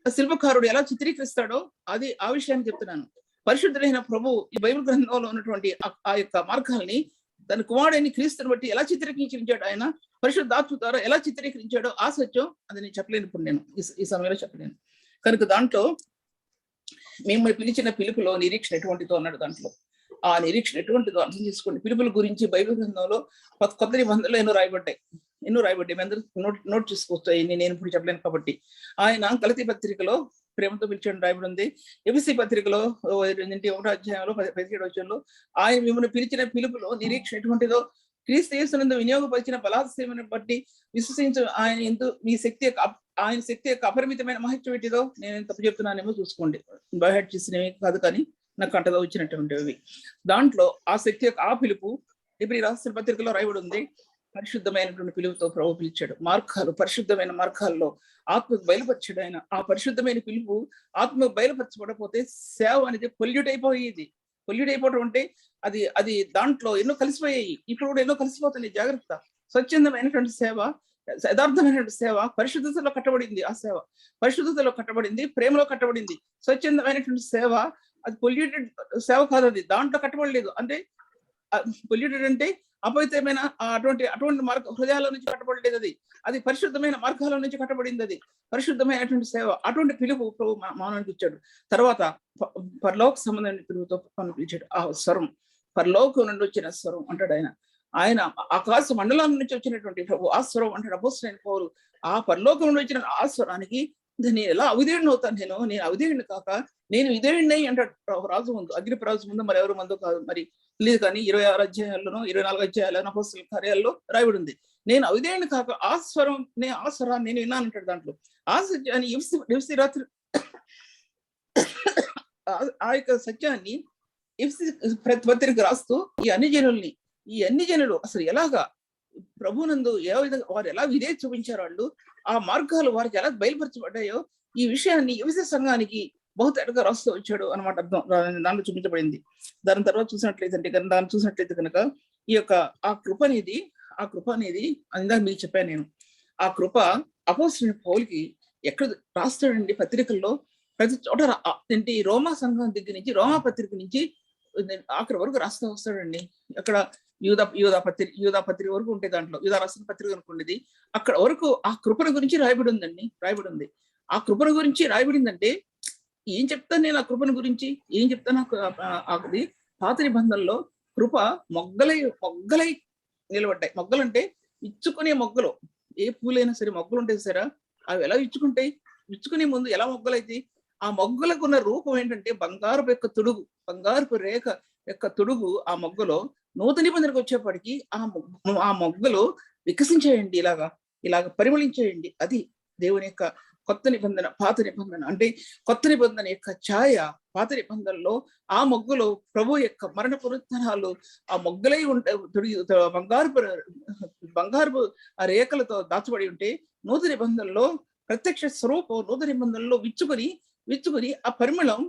[SPEAKER 1] శిల్పకారుడు ఎలా చిత్రీకరిస్తాడో అది ఆ విషయాన్ని చెప్తున్నాను. పరిశుద్ధుడైన ప్రభు ఈ బైబిల్ గ్రంథంలో ఉన్నటువంటి ఆ యొక్క మార్గాల్ని తన కుమారుడైన క్రీస్తుని బట్టి ఎలా చిత్రీకరించాడు, ఆయన పరిశుద్ధాత్మ ద్వారా ఎలా చిత్రీకరించాడో ఆ సత్యం అది నేను చెప్పలేను ఇప్పుడు, నేను ఈ సమయంలో చెప్పలేను. కనుక దాంట్లో మిమ్మల్ని పిలిచిన పిలుపులో నిరీక్షణ ఎటువంటిదో అన్నాడు. దాంట్లో ఆ నిరీక్షణ ఎటువంటిదో అర్థం చేసుకోండి. పిలుపుల గురించి బైబిల్ గ్రంథంలో కొత్త నిబంధనలు ఎన్నో రాయబడ్డాయి. మీ అందరూ నోట్ చేసుకోవచ్చు, నేను ఇప్పుడు చెప్పలేను కాబట్టి. ఆయన గలతీ పత్రికలో ప్రేమతో పిలిచాడు రాయబడి ఉంది. ఎఫెసీ పత్రికలో 1వ అధ్యాయంలో 17వ వచనంలో ఆయన మిమ్మల్ని పిలిచిన పిలుపులో నిరీక్షణ ఎటువంటిదో, క్రీస్తు యేసునందు వినియోగపరిచిన బలాత్సేమను బట్టి విశ్వసించు ఆయన ఎందు మీ శక్తి ఆయన శక్తి యొక్క అపరిమితమైన మహత్యం ఏంటిదో నేను తప్పు చెప్తున్నానేమో చూసుకోండి. బయట చేసినవి కాదు, కానీ నాకు కంటలో వచ్చినటువంటివి. దాంట్లో ఆ శక్తి యొక్క ఆ పిలుపు ఇప్పుడు రాష్ట్ర పత్రికలో రాయబడి ఉంది. పరిశుద్ధమైనటువంటి పిలుపుతో ప్రభు పిలిచాడు. మార్గాలు, పరిశుద్ధమైన మార్గాల్లో ఆత్మకు బయలుపరిచాడు ఆయన. ఆ పరిశుద్ధమైన పిలుపు ఆత్మకు బయలుపరచబడపోతే సేవ అనేది పొల్యూట్ అయిపోయేది. పొల్యూట్ అయిపోవడం అంటే అది దాంట్లో ఎన్నో కలిసిపోయాయి. ఇప్పుడు కూడా ఎన్నో కలిసిపోతున్నాయి. జాగ్రత్త. స్వచ్ఛందమైనటువంటి సేవ, యథార్థమైనటువంటి సేవ పరిశుద్ధతలో కట్టబడింది. ఆ సేవ పరిశుద్ధతలో కట్టబడింది, ప్రేమలో కట్టబడింది. స్వచ్ఛందమైనటువంటి సేవ అది పొల్యూటెడ్ సేవ కాదు. అది దాంట్లో కట్టబడలేదు. అంటే పొల్యూటెడ్ అంటే అపవిత్రమైన అటువంటి హృదయాల నుంచి కట్టబడలేదు. అది పరిశుద్ధమైన మార్గాల నుంచి కట్టబడింది. అది పరిశుద్ధమైనటువంటి సేవ. అటువంటి పిలుపు ప్రభు మానవునికి ఇచ్చాడు. తర్వాత పరలోక సంబంధమైన పిలుపుతో పిలిచాడు. ఆ స్వరం పరలోకం నుండి వచ్చిన స్వరం అంటాడు ఆయన ఆకాశ మండలం నుంచి వచ్చినటువంటి ప్రభు ఆ స్వరం అంటాడు అపోస్తలుడైన పౌలు. ఆ పరలోకం నుండి వచ్చిన ఆ స్వరానికి నేను ఎలా అవిధేయుడిని అవుతాను, నేను అవిధేయుడిని కాక నేను విధేయుడిని అంటాడు రాజు ముందు, అగ్నిపరాజు ముందు. మరి ఎవరు మందో కాదు, మరి లేదు కానీ 26 అధ్యాయాల్లోనూ 24 అధ్యాయాలను అపోస్తలుల కార్యాల్లో రాయబడి ఉంది. నేను అవిధేయుడిని కాక ఆ స్వరాన్ని నేను విన్నానంటాడు. దాంట్లో ఆ సత్యాన్ని ఎఫెసీ రాత్రి ఆ యొక్క సత్యాన్ని ఎఫెసీ పత్రిక రాస్తూ ఈ అన్ని జనులు అసలు ఎలాగా ప్రభునందు ఏ విధంగా వారు ఎలా విధేయత చూపించారు, వాళ్ళు ఆ మార్గాలు వారికి ఎలా బయలుపరచబడ్డాయో ఈ విషయాన్ని ఎఫెసీ సంఘానికి బహుతేటగా రాస్తూ వచ్చాడు అనమాట. అర్థం దాంట్లో చూపించబడింది. దాని తర్వాత చూసినట్లయితే కనుక ఈ యొక్క ఆ కృప అనేది అందాక మీకు చెప్పాను నేను. ఆ కృప అపోస్తలుడైన పౌలుకి ఎక్కడ రాస్తాడండి? పత్రికల్లో ప్రతి చోట ఏంటి, రోమా సంఘం దగ్గర నుంచి, రోమా పత్రిక నుంచి ఆఖరి వరకు రాస్తూ వస్తాడండి. అక్కడ యూదా పత్రిక వరకు ఉంటే, దాంట్లో యూదా రాసిన పత్రిక అనుకునేది అక్కడ వరకు ఆ కృపణ గురించి రాయబడి ఉంది. ఆ కృపణ గురించి రాయబడిందంటే ఏం చెప్తాను నేను? ఆ కృపణ గురించి ఏం చెప్తాను? అది పాత నిబంధనలో కృప మొగ్గలై నిలబడ్డాయి. మొగ్గలు అంటే ఇచ్చుకునే మొగ్గలు. ఏ పూలైనా సరే మొగ్గలు ఉంటాయి సరే, అవి ఎలా ఇచ్చుకునే ముందు ఎలా మొగ్గలైతే ఆ మొగ్గలకు ఉన్న రూపం ఏంటంటే బంగారపు రేఖ యొక్క తొడుగు ఆ మొగ్గలో నూతన నిబంధనకు వచ్చేప్పటికీ ఆ మొగ్గలు వికసించేయండి, ఇలాగా పరిమళించేయండి. అది దేవుని యొక్క కొత్త నిబంధన. పాత నిబంధన అంటే కొత్త నిబంధన యొక్క ఛాయ. పాత నిబంధనలో ఆ మొగ్గలు ప్రభు యొక్క మరణ పునరుత్థానాలు ఆ మొగ్గలై ఉంటే బంగారపు ఆ రేఖలతో దాచబడి ఉంటే, నూతన నిబంధనలో ప్రత్యక్ష స్వరూపం నూతన నిబంధనలో విచ్చుకొని ఆ పరిమళం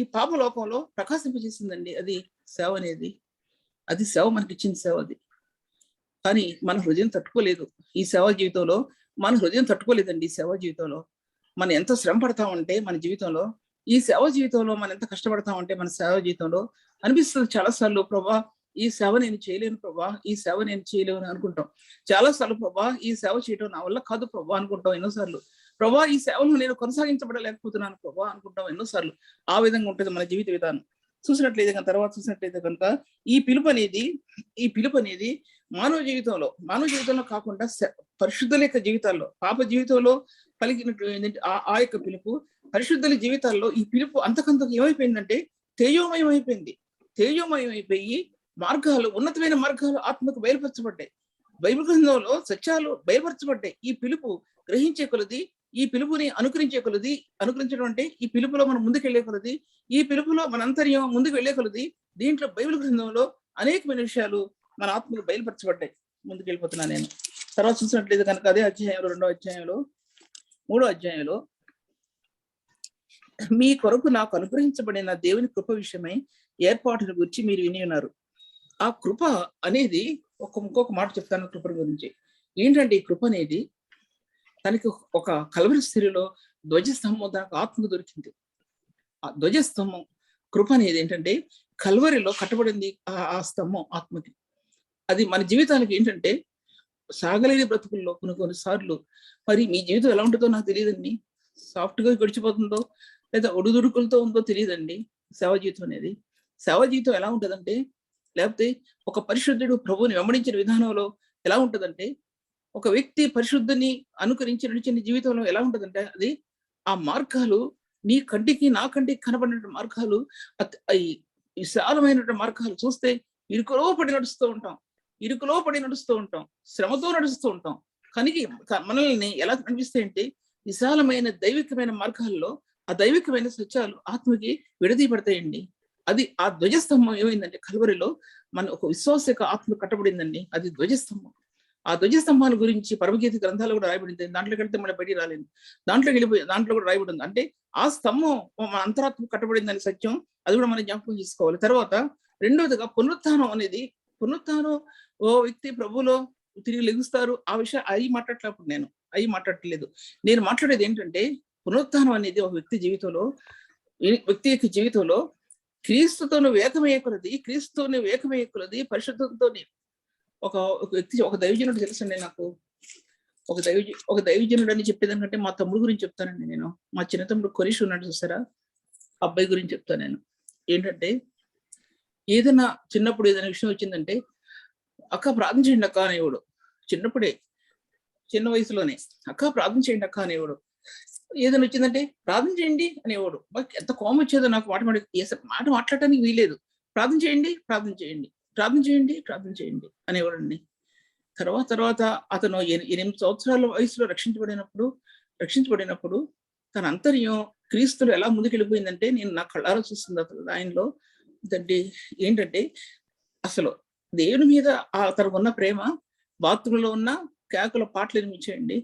[SPEAKER 1] ఈ పాపలోకంలో ప్రకాశింపజేసిందండి. అది సేవ అనేది. అది సేవ, మనకి ఇచ్చిన సేవ అది. కానీ మన హృదయం తట్టుకోలేదు. ఈ సేవ జీవితంలో మన హృదయం తట్టుకోలేదండి. ఈ సేవ జీవితంలో మనం ఎంత శ్రమ పడతామంటే, మన జీవితంలో ఈ సేవ జీవితంలో మనం ఎంత కష్టపడతామంటే, మన సేవ జీవితంలో అనిపిస్తుంది చాలాసార్లు, ప్రభా ఈ సేవ నేను చేయలేను ప్రభా, ఈ సేవ నేను చేయలేను అని అనుకుంటాం. చాలాసార్లు ప్రభా ఈ సేవ చేయడం నా వల్ల కాదు ప్రభా అనుకుంటాం ఎన్నోసార్లు. ప్రభా ఈ సేవను నేను కొనసాగించబడలేకపోతున్నాను ప్రభా అనుకుంటాం ఎన్నోసార్లు. ఆ విధంగా ఉంటుంది మన జీవిత విధానం. చూసినట్లయితే కనుక ఈ పిలుపు అనేది మానవ జీవితంలో కాకుండా పరిశుద్ధుల యొక్క జీవితాల్లో, పాప జీవితంలో కలిగినటువంటి ఆ యొక్క పిలుపు పరిశుద్ధుల జీవితాల్లో ఈ పిలుపు అంతకంతకు ఏమైపోయిందంటే తేజోమయమైపోయి ఉన్నతమైన మార్గాలు ఆత్మకు బయలుపరచబడ్డాయి. బైబిల్ గ్రంథంలో సత్యాలు బయలుపరచబడ్డాయి. ఈ పిలుపు గ్రహించే కొలది, ఈ పిలుపుని అనుకరించడం అంటే ఈ పిలుపులో మనం ముందుకెళ్లే కొలది, ఈ పిలుపులో మన అంతర్యం ముందుకు వెళ్లే కొలది, దీంట్లో బైబిల్ గ్రంథంలో అనేకమైన విషయాలు మన ఆత్మకు బయలుపరచబడ్డాయి. ముందుకు వెళ్ళిపోతున్నా నేను. తర్వాత చూసినట్లయితే కనుక అదే అధ్యాయంలో 2వ అధ్యాయంలో 3వ అధ్యాయంలో మీ కొరకు నాకు అనుగ్రహించబడిన దేవుని కృప విషయమై ఏర్పాటును గురించి మీరు విని ఉన్నారు. ఆ కృప అనేది ఇంకొక మాట చెప్తాను కృప గురించి. ఏంటంటే ఈ కృప అనేది తనకి ఒక కల్వరి స్థితిలో ధ్వజస్తంభం దానికి ఆత్మకు దొరికింది. ఆ ధ్వజస్తంభం కృప అనేది ఏంటంటే కల్వరిలో కట్టబడింది ఆ స్తంభం ఆత్మకి. అది మన జీవితానికి ఏంటంటే సాగలేని బ్రతుకుల్లో కొన్నిసార్లు మరి మీ జీవితం ఎలా ఉంటుందో నాకు తెలియదండి. సాఫ్ట్గా గడిచిపోతుందో లేదా ఒడిదుడుకులతో ఉందో తెలియదండి సేవ జీవితం అనేది. సేవ జీవితం ఎలా ఉంటుందంటే, లేకపోతే ఒక పరిశుద్ధుడు ప్రభువుని వెంబడించిన విధానంలో ఎలా ఉంటుందంటే, ఒక వ్యక్తి పరిశుద్ధుని అనుకరించి నడిచిన జీవితంలో ఎలా ఉంటుందంటే, అది ఆ మార్గాలు నీ కంటికి నా కంటికి కనబడిన మార్గాలు విశాలమైనటువంటి మార్గాలు చూస్తే ఇరుకులో పడి నడుస్తూ ఉంటాం, శ్రమతో నడుస్తూ ఉంటాం. కనిగి మనల్ని ఎలా కనిపిస్తాయంటే విశాలమైన దైవికమైన మార్గాల్లో ఆ దైవికమైన సత్యాలు ఆత్మకి విడదీయబడతాయండి. అది ఆ ధ్వజస్తంభం ఏమైందంటే కల్వరిలో మన ఒక విశ్వాస యొక్క ఆత్మ కట్టబడిందండి. అది ధ్వజస్తంభం. ఆ ధ్వజస్తంభాల గురించి పరమగీత గ్రంథాలు కూడా రాయబడింది. దాంట్లోకి వెళ్తే మన బయటికి రాలేదు. దాంట్లో కూడా రాయబడింది. అంటే ఆ స్తంభం మన అంతరాత్మ కట్టబడిందని సత్యం, అది కూడా మనం జ్ఞాపకం చేసుకోవాలి. తర్వాత రెండవదిగా పునరుత్థానం అనేది, పునరుత్థానం ఓ వ్యక్తి ప్రభువులో తిరిగి లెగుస్తారు. ఆ విషయం అవి మాట్లాడట్లేదు. నేను మాట్లాడేది ఏంటంటే పునరుత్థానం అనేది ఒక వ్యక్తి యొక్క జీవితంలో క్రీస్తుతోను ఏకమయ్యే కొలది పరిశుద్ధంతో ఒక వ్యక్తి, ఒక దైవజనుడు తెలుసండి నాకు. ఒక దైవజనుడు అని చెప్పేదానికంటే మా తమ్ముడు గురించి చెప్తానండి నేను. మా చిన్న తమ్ముడు కొరీష్ ఉన్నాడు చూసారా, అబ్బాయి గురించి చెప్తాను నేను. ఏంటంటే చిన్నప్పుడు ఏదైనా విషయం వచ్చిందంటే, అక్క ప్రార్థన చేయండి అక్క అనేవాడు. చిన్న వయసులోనే అక్క ప్రార్థన చేయండి అక్క అనేవాడు. ఏదైనా వచ్చిందంటే ప్రార్థన చేయండి అనేవాడు. ఎంత కోపం వచ్చేదో నాకు. మాట మాట్లాడటానికి వీలేదు. ప్రార్థన చేయండి అనేవాడు అండి. తర్వాత అతను 8 సంవత్సరాల వయసులో రక్షించబడినప్పుడు తన అంతర్యం క్రీస్తులు ఎలా ముందుకెళ్ళిపోయిందంటే నేను నా కళ్ళారా చూస్తుంది అతను ఆయనలో. ఏంటంటే అసలు దేవుని మీద తనకు ఉన్న ప్రేమ, బాత్రూంలో ఉన్న కేకల పాటలు వినిపించేయండి,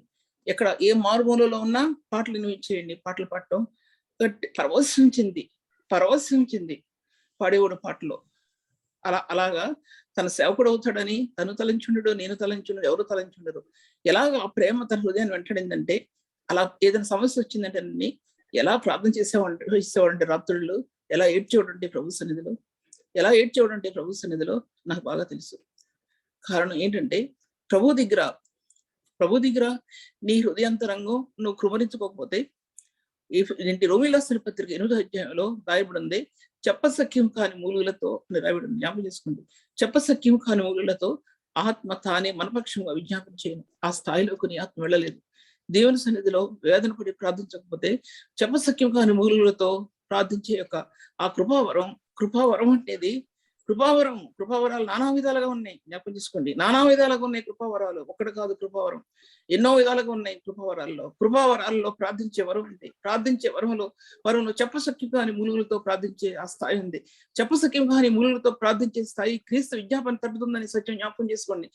[SPEAKER 1] ఎక్కడ ఏ మారుమూలలో ఉన్న పాటలు వినిపించేయండి, పాటలు పాడటం పరవశించింది పాడేవాడు పాటలో. అలాగా తన సేవకుడు అవుతాడని తను తలంచుండడు, నేను తలంచుండడు, ఎవరు తలంచుండరు. ఎలాగ ఆ ప్రేమ తన హృదయాన్ని వెంటడిందంటే, అలా ఏదైనా సమస్య వచ్చిందంటే ఎలా ప్రార్థన చేసేవాడంటే రాత్రుళ్ళు ఎలా ఏడ్చేవాడంటే ప్రభు సన్నిధిలో నాకు బాగా తెలుసు. కారణం ఏంటంటే ప్రభు దగ్గర నీ హృదయాంతరంగం నువ్వు కృమరించుకోకపోతే, రోమీయులకు రాసిన పత్రిక 8వ అధ్యాయంలో రాయబడింది, చెప్పసఖ్యం కాని మూలుగులతో రాయబడింది. జ్ఞాపకం చేసుకోండి. చెప్పసఖ్యం కాని మూలుగులతో ఆత్మ తానే మనపక్షంగా విజ్ఞాపన చేయను. ఆ స్థాయిలోకి నీ ఆత్మ వెళ్ళలేదు. దేవుని సన్నిధిలో వేదన పడి ప్రార్థించకపోతే, చెప్పసఖ్యం కాని మూలుగులతో ప్రార్థించే యొక్క ఆ కృపావరం అనేది కృపావరాలు నానా విధాలుగా ఉన్నాయి. జ్ఞాపకం చేసుకోండి. నానా విధాలుగా ఉన్నాయి కృపావరాలు. ఒకటి కాదు కృపావరం, ఎన్నో విధాలుగా ఉన్నాయి కృపావరాల్లో ప్రార్థించే వరంలో చెప్పసఖ్యం కాని మూలుగులతో ప్రార్థించే ఆ స్థాయి ఉంది. చెప్పసఖ్యం కాని మూలుగులతో ప్రార్థించే స్థాయి క్రీస్తు విజ్ఞాపన తట్టుతుందని సత్యం జ్ఞాపకం చేసుకోండి.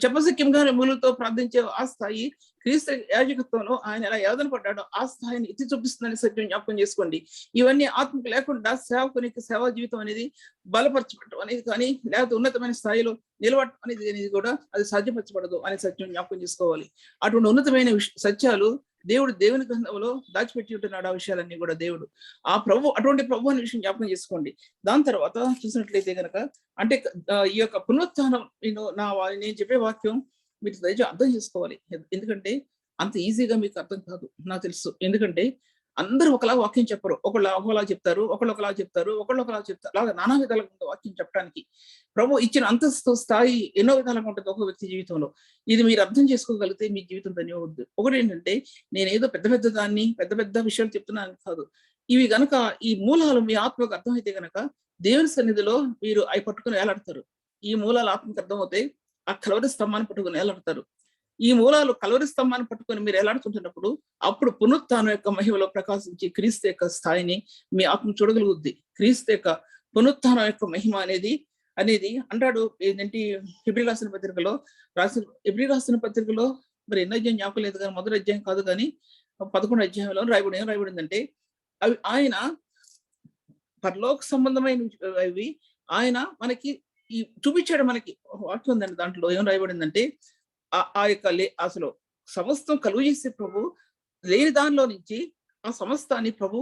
[SPEAKER 1] చెప్పసఖ్యం కాని మూలుగులతో ప్రార్థించే ఆ స్థాయి క్రీస్తు యాజకత్వంలో ఆయన ఎలా యాదన పడ్డాడో ఆ స్థాయిని ఎత్తి చూపిస్తుందని సత్యం జ్ఞాపకం చేసుకోండి. ఇవన్నీ ఆత్మకు లేకుండా సేవకునికి సేవా జీవితం అనేది బలపరచబడటం అనేది కానీ, లేకపోతే ఉన్నతమైన స్థాయిలో నిలబడటం అనేది కూడా అది సాధ్యపరచబడదు అనే సత్యం జ్ఞాపకం చేసుకోవాలి. అటువంటి ఉన్నతమైన సత్యాలు దేవుని గ్రంథంలో దాచిపెట్టి ఉంటున్నాడు. ఆ విషయాలన్నీ కూడా దేవుడు అటువంటి ప్రభు అనే విషయం జ్ఞాపకం చేసుకోండి. దాని తర్వాత చూసినట్లయితే కనుక, అంటే ఈ యొక్క పునరుత్థానం నేను చెప్పే వాక్యం మీరు దయచేసి అర్థం చేసుకోవాలి. ఎందుకంటే అంత ఈజీగా మీకు అర్థం కాదు, నాకు తెలుసు. ఎందుకంటే అందరూ ఒకలా వాక్యం చెప్పరు. ఒకలా చెప్తారు, ఒకలా చెప్తారు. అలాగా నానా విధాలుగా ఉంటుంది వాక్యం చెప్పడానికి. ప్రభు ఇచ్చిన అంతస్తు స్థాయి ఎన్నో విధాలుగా ఉంటుంది ఒక వ్యక్తి జీవితంలో. ఇది మీరు అర్థం చేసుకోగలిగితే మీ జీవితం ధన్యవద్దు. ఒకటి ఏంటంటే, నేనేదో పెద్ద విషయాలు చెప్తున్నాను కాదు. ఇవి గనక ఈ మూలాలు మీ ఆత్మకు అర్థమైతే గనక దేవుని సన్నిధిలో మీరు అవి పట్టుకుని వేలాడతారు. ఈ మూలాలు ఆత్మకు అర్థమవుతాయి. ఆ కలవరి స్తంభాన్ని పట్టుకుని వేలాడతారు. ఈ మూలాలు కలవరి స్తంభాన్ని పట్టుకొని మీరు ఎలాడుతుంటున్నప్పుడు అప్పుడు పునరుత్థానం యొక్క మహిమలో ప్రకాశించి క్రీస్తు యొక్క స్థాయిని మీ ఆత్మ చూడగలుగుద్ది. క్రీస్తు యొక్క పునరుత్థానం యొక్క మహిమ అనేది అంటాడు. ఏంటంటే హెబ్రీ రాసిన పత్రికలో మరి ఎన్నో అధ్యాయం జ్ఞాపకం లేదు కానీ, మొదటి అధ్యాయం కాదు కానీ 11వ అధ్యాయంలో రాయబడిందంటే, అవి ఆయన పరలోక సంబంధమైన అవి ఆయన మనకి చూపించాడు. మనకి వాక్యం ఉందండి. దాంట్లో ఏం రాయబడిందంటే, ఆ యొక్క అసలు సమస్తం కలుగు చేసే ప్రభు లేని దానిలో నుంచి ఆ సమస్తాన్ని ప్రభు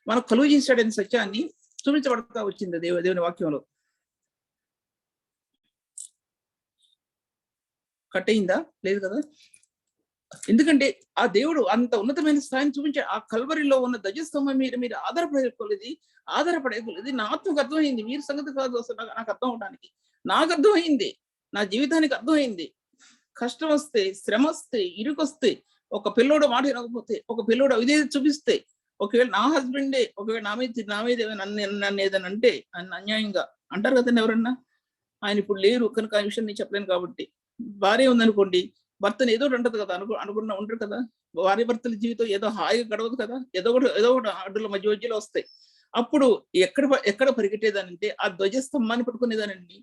[SPEAKER 1] మనకు కలుగు చేశాడని సత్యాన్ని చూపించబడతా వచ్చింది దేవుని వాక్యంలో. కట్ అయిందా? లేదు కదా. ఎందుకంటే ఆ దేవుడు అంత ఉన్నతమైన స్థాయిని చూపించే ఆ కల్వరిలో ఉన్న ధ్వజస్తంభం మీద మీరు ఆధారపడేది నా ఆత్మకు అర్థమైంది. మీరు సంగతి కాదు అసలు నాకు అర్థం అవడానికి. నాకు అర్థమైంది, నా జీవితానికి అర్థమైంది. కష్టం వస్తే, శ్రమ వస్తే, ఇరుకొస్తే, ఒక పిల్లోడు మాట వినకపోతే, ఒక పిల్లోడు అవిధేయత చూపిస్తే, ఒకవేళ నా హస్బెండే ఒకవేళ నా మీద నన్ను ఏదైనా అంటే అన్యాయంగా అంటారు కదండి ఎవరన్నా. ఆయన ఇప్పుడు లేరు కనుక ఆ విషయం నేను చెప్పలేను. కాబట్టి భార్య ఉందనుకోండి, భర్తను ఏదో అంటది కదా, అనుకున్న ఉండరు కదా. భార్య భర్తల జీవితం ఏదో హాయిగా గడవదు కదా. ఏదో ఒకటి అడ్డుల మధ్యలో వస్తాయి. అప్పుడు ఎక్కడ పరిగెట్టేదానంటే ఆ ధ్వజస్తంభాన్ని పట్టుకునేదానండి.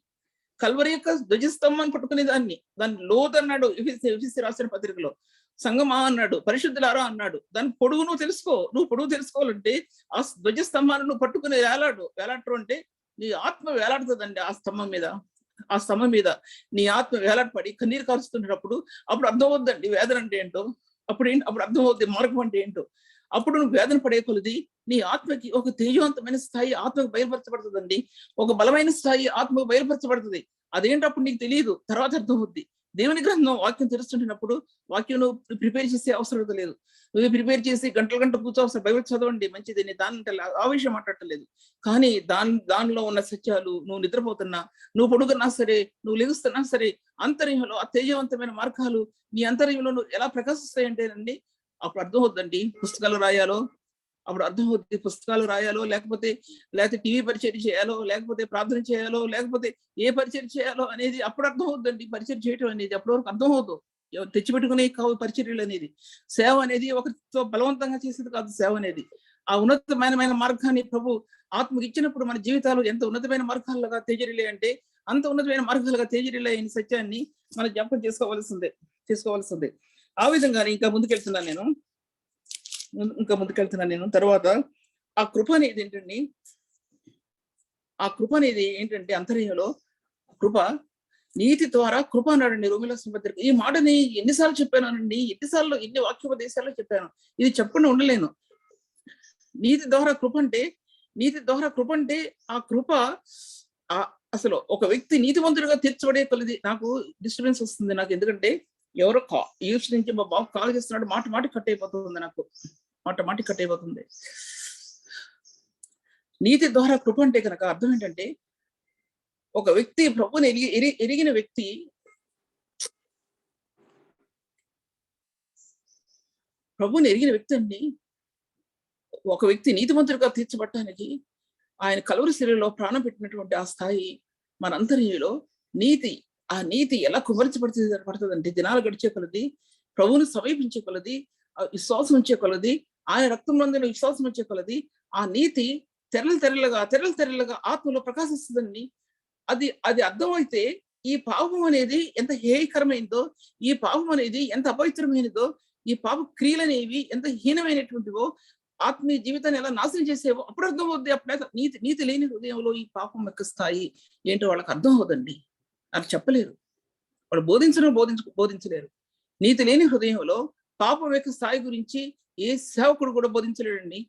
[SPEAKER 1] కల్వరి యొక్క ధ్వజస్తంభాన్ని పట్టుకునేదాన్ని. దాన్ని లోతన్నాడు ఎఫెసీ రాసిన పత్రికలో. సంగమా అన్నాడు, పరిశుద్ధులారా అన్నాడు. దాని పొడుగు నువ్వు పొడుగు తెలుసుకోవాలంటే ఆ ధ్వజస్తంభాన్ని నువ్వు పట్టుకుని వేలాడటం అంటే నీ ఆత్మ వేలాడుతుందండి. ఆ స్తంభం మీద నీ ఆత్మ వేలాడపడి కన్నీరు కారుస్తున్నప్పుడు అప్పుడు అర్థమవుద్దండి వేదన అంటే ఏంటో. అప్పుడు అర్థమవుద్ది మార్గం అంటే ఏంటో. అప్పుడు నువ్వు వేదన పడే కొలది నీ ఆత్మకి ఒక తేజవంతమైన స్థాయి ఆత్మకు బయలుపరచబడుతుందండి. ఒక బలమైన స్థాయి ఆత్మకు బయలుపరచబడుతుంది. అదేంటప్పుడు నీకు తెలియదు, తర్వాత అర్థమవుద్ది. దేవుని గ్రంథం వాక్యం తెలుస్తుంటున్నప్పుడు వాక్యం నువ్వు ప్రిపేర్ చేసే అవసరం లేదు. నువ్వు ప్రిపేర్ చేసి గంటలు కూర్చోవసరం. బైబిల్ చదవండి మంచిది, దాని ఆ విషయం మాట్లాడలేదు. కానీ దానిలో ఉన్న సత్యాలు నువ్వు నిద్రపోతున్నా, నువ్వు పడుకున్నా సరే, నువ్వు లెగుస్తున్నా సరే, అంతర్యంలో ఆ తేజవంతమైన మార్గాలు నీ అంతర్యంలో నువ్వు ఎలా ప్రకాశిస్తాయంటేనండి అప్పుడు అర్థమవుద్దండి. పుస్తకాలు రాయాలో అప్పుడు అర్థమవుద్ది. పుస్తకాలు రాయాలో లేకపోతే టీవీ పరిచయం చేయాలో, లేకపోతే ప్రార్థన చేయాలో, లేకపోతే ఏ పరిచయం చేయాలో అనేది అప్పుడు అర్థమవుద్దండి. పరిచయం చేయటం అనేది అప్పటి వరకు అర్థమవుతుంది. తెచ్చిపెట్టుకునే కావు పరిచర్యలు అనేది. సేవ అనేది ఒకరితో బలవంతంగా చేసేది కాదు. సేవ అనేది ఆ ఉన్నతమైన మార్గాన్ని ప్రభు ఆత్మకి ఇచ్చినప్పుడు మన జీవితాలు ఎంత ఉన్నతమైన మార్గాలుగా తేజరిలే అంటే అంత ఉన్నతమైన మార్గాలుగా తేజరిలే అనే సత్యాన్ని మనం జ్ఞాపకం చేసుకోవాల్సిందే. ఆ విధంగానే ఇంకా ముందుకెళ్తున్నాను నేను. తర్వాత ఆ కృప అనేది ఏంటంటే అంతర్యంలో కృప, నీతి ద్వారా కృప అన్నాడండి రోమిల పత్రిక. ఈ మాటని ఎన్నిసార్లు చెప్పానండి, ఎన్ని వాక్యోపదేశాల్లో చెప్పాను. ఇది చెప్పకుండా ఉండలేను. నీతి ద్వారా కృప అంటే ఆ కృప అసలు ఒక వ్యక్తి నీతివంతుడిగా తీర్చబడే కొలది నాకు డిస్టర్బెన్స్ వస్తుంది. నాకు ఎందుకంటే ఎవరో యూస్ నుంచి మా బాబు కాల్ చేస్తున్నాడు, మాట కట్ అయిపోతుంది. నాకు మాట కట్ అయిపోతుంది. నీతి ద్వారా కృప అంటే కనుక అర్థం ఏంటంటే ఒక వ్యక్తి ప్రభుని ఎరిగిన వ్యక్తి అండి, ఒక వ్యక్తి నీతిమంతుడిగా తీర్చబడటానికి ఆయన కలువరి శిలువలో ప్రాణం పెట్టినటువంటి ఆ స్థాయి మన అంతర్యంలో ఆ నీతి ఎలా కుమరించబడుతుందంటే దినాలు గడిచే కొలది, ప్రభువును సమీపించే కొలది, విశ్వాసం ఉంచే కొలది, ఆయన రక్తం నందున విశ్వాసం ఉంచే కొలది ఆ నీతి తెరలుగా ఆత్మలో ప్రకాశిస్తుందండి. అది అర్థమైతే ఈ పాపం అనేది ఎంత హేయకరమైనదో, ఈ పాపం అనేది ఎంత అపవిత్రమైనదో, ఈ పాప క్రియలు అనేవి ఎంత హీనమైనటువంటివో, ఆత్మీయ జీవితాన్ని ఎలా నాశనం చేసేవో అప్పుడు అర్థం అవుద్ది. అప్పుడే నీతి లేని హృదయంలో ఈ పాపం యొక్క స్థాయి ఏంటో వాళ్ళకి అర్థం అవుదండి. అది చెప్పలేరు, వాళ్ళు బోధించలేరు. నీతి లేని హృదయంలో పాపం యొక్క స్థాయి గురించి ఏ సేవకుడు కూడా బోధించలేడండి.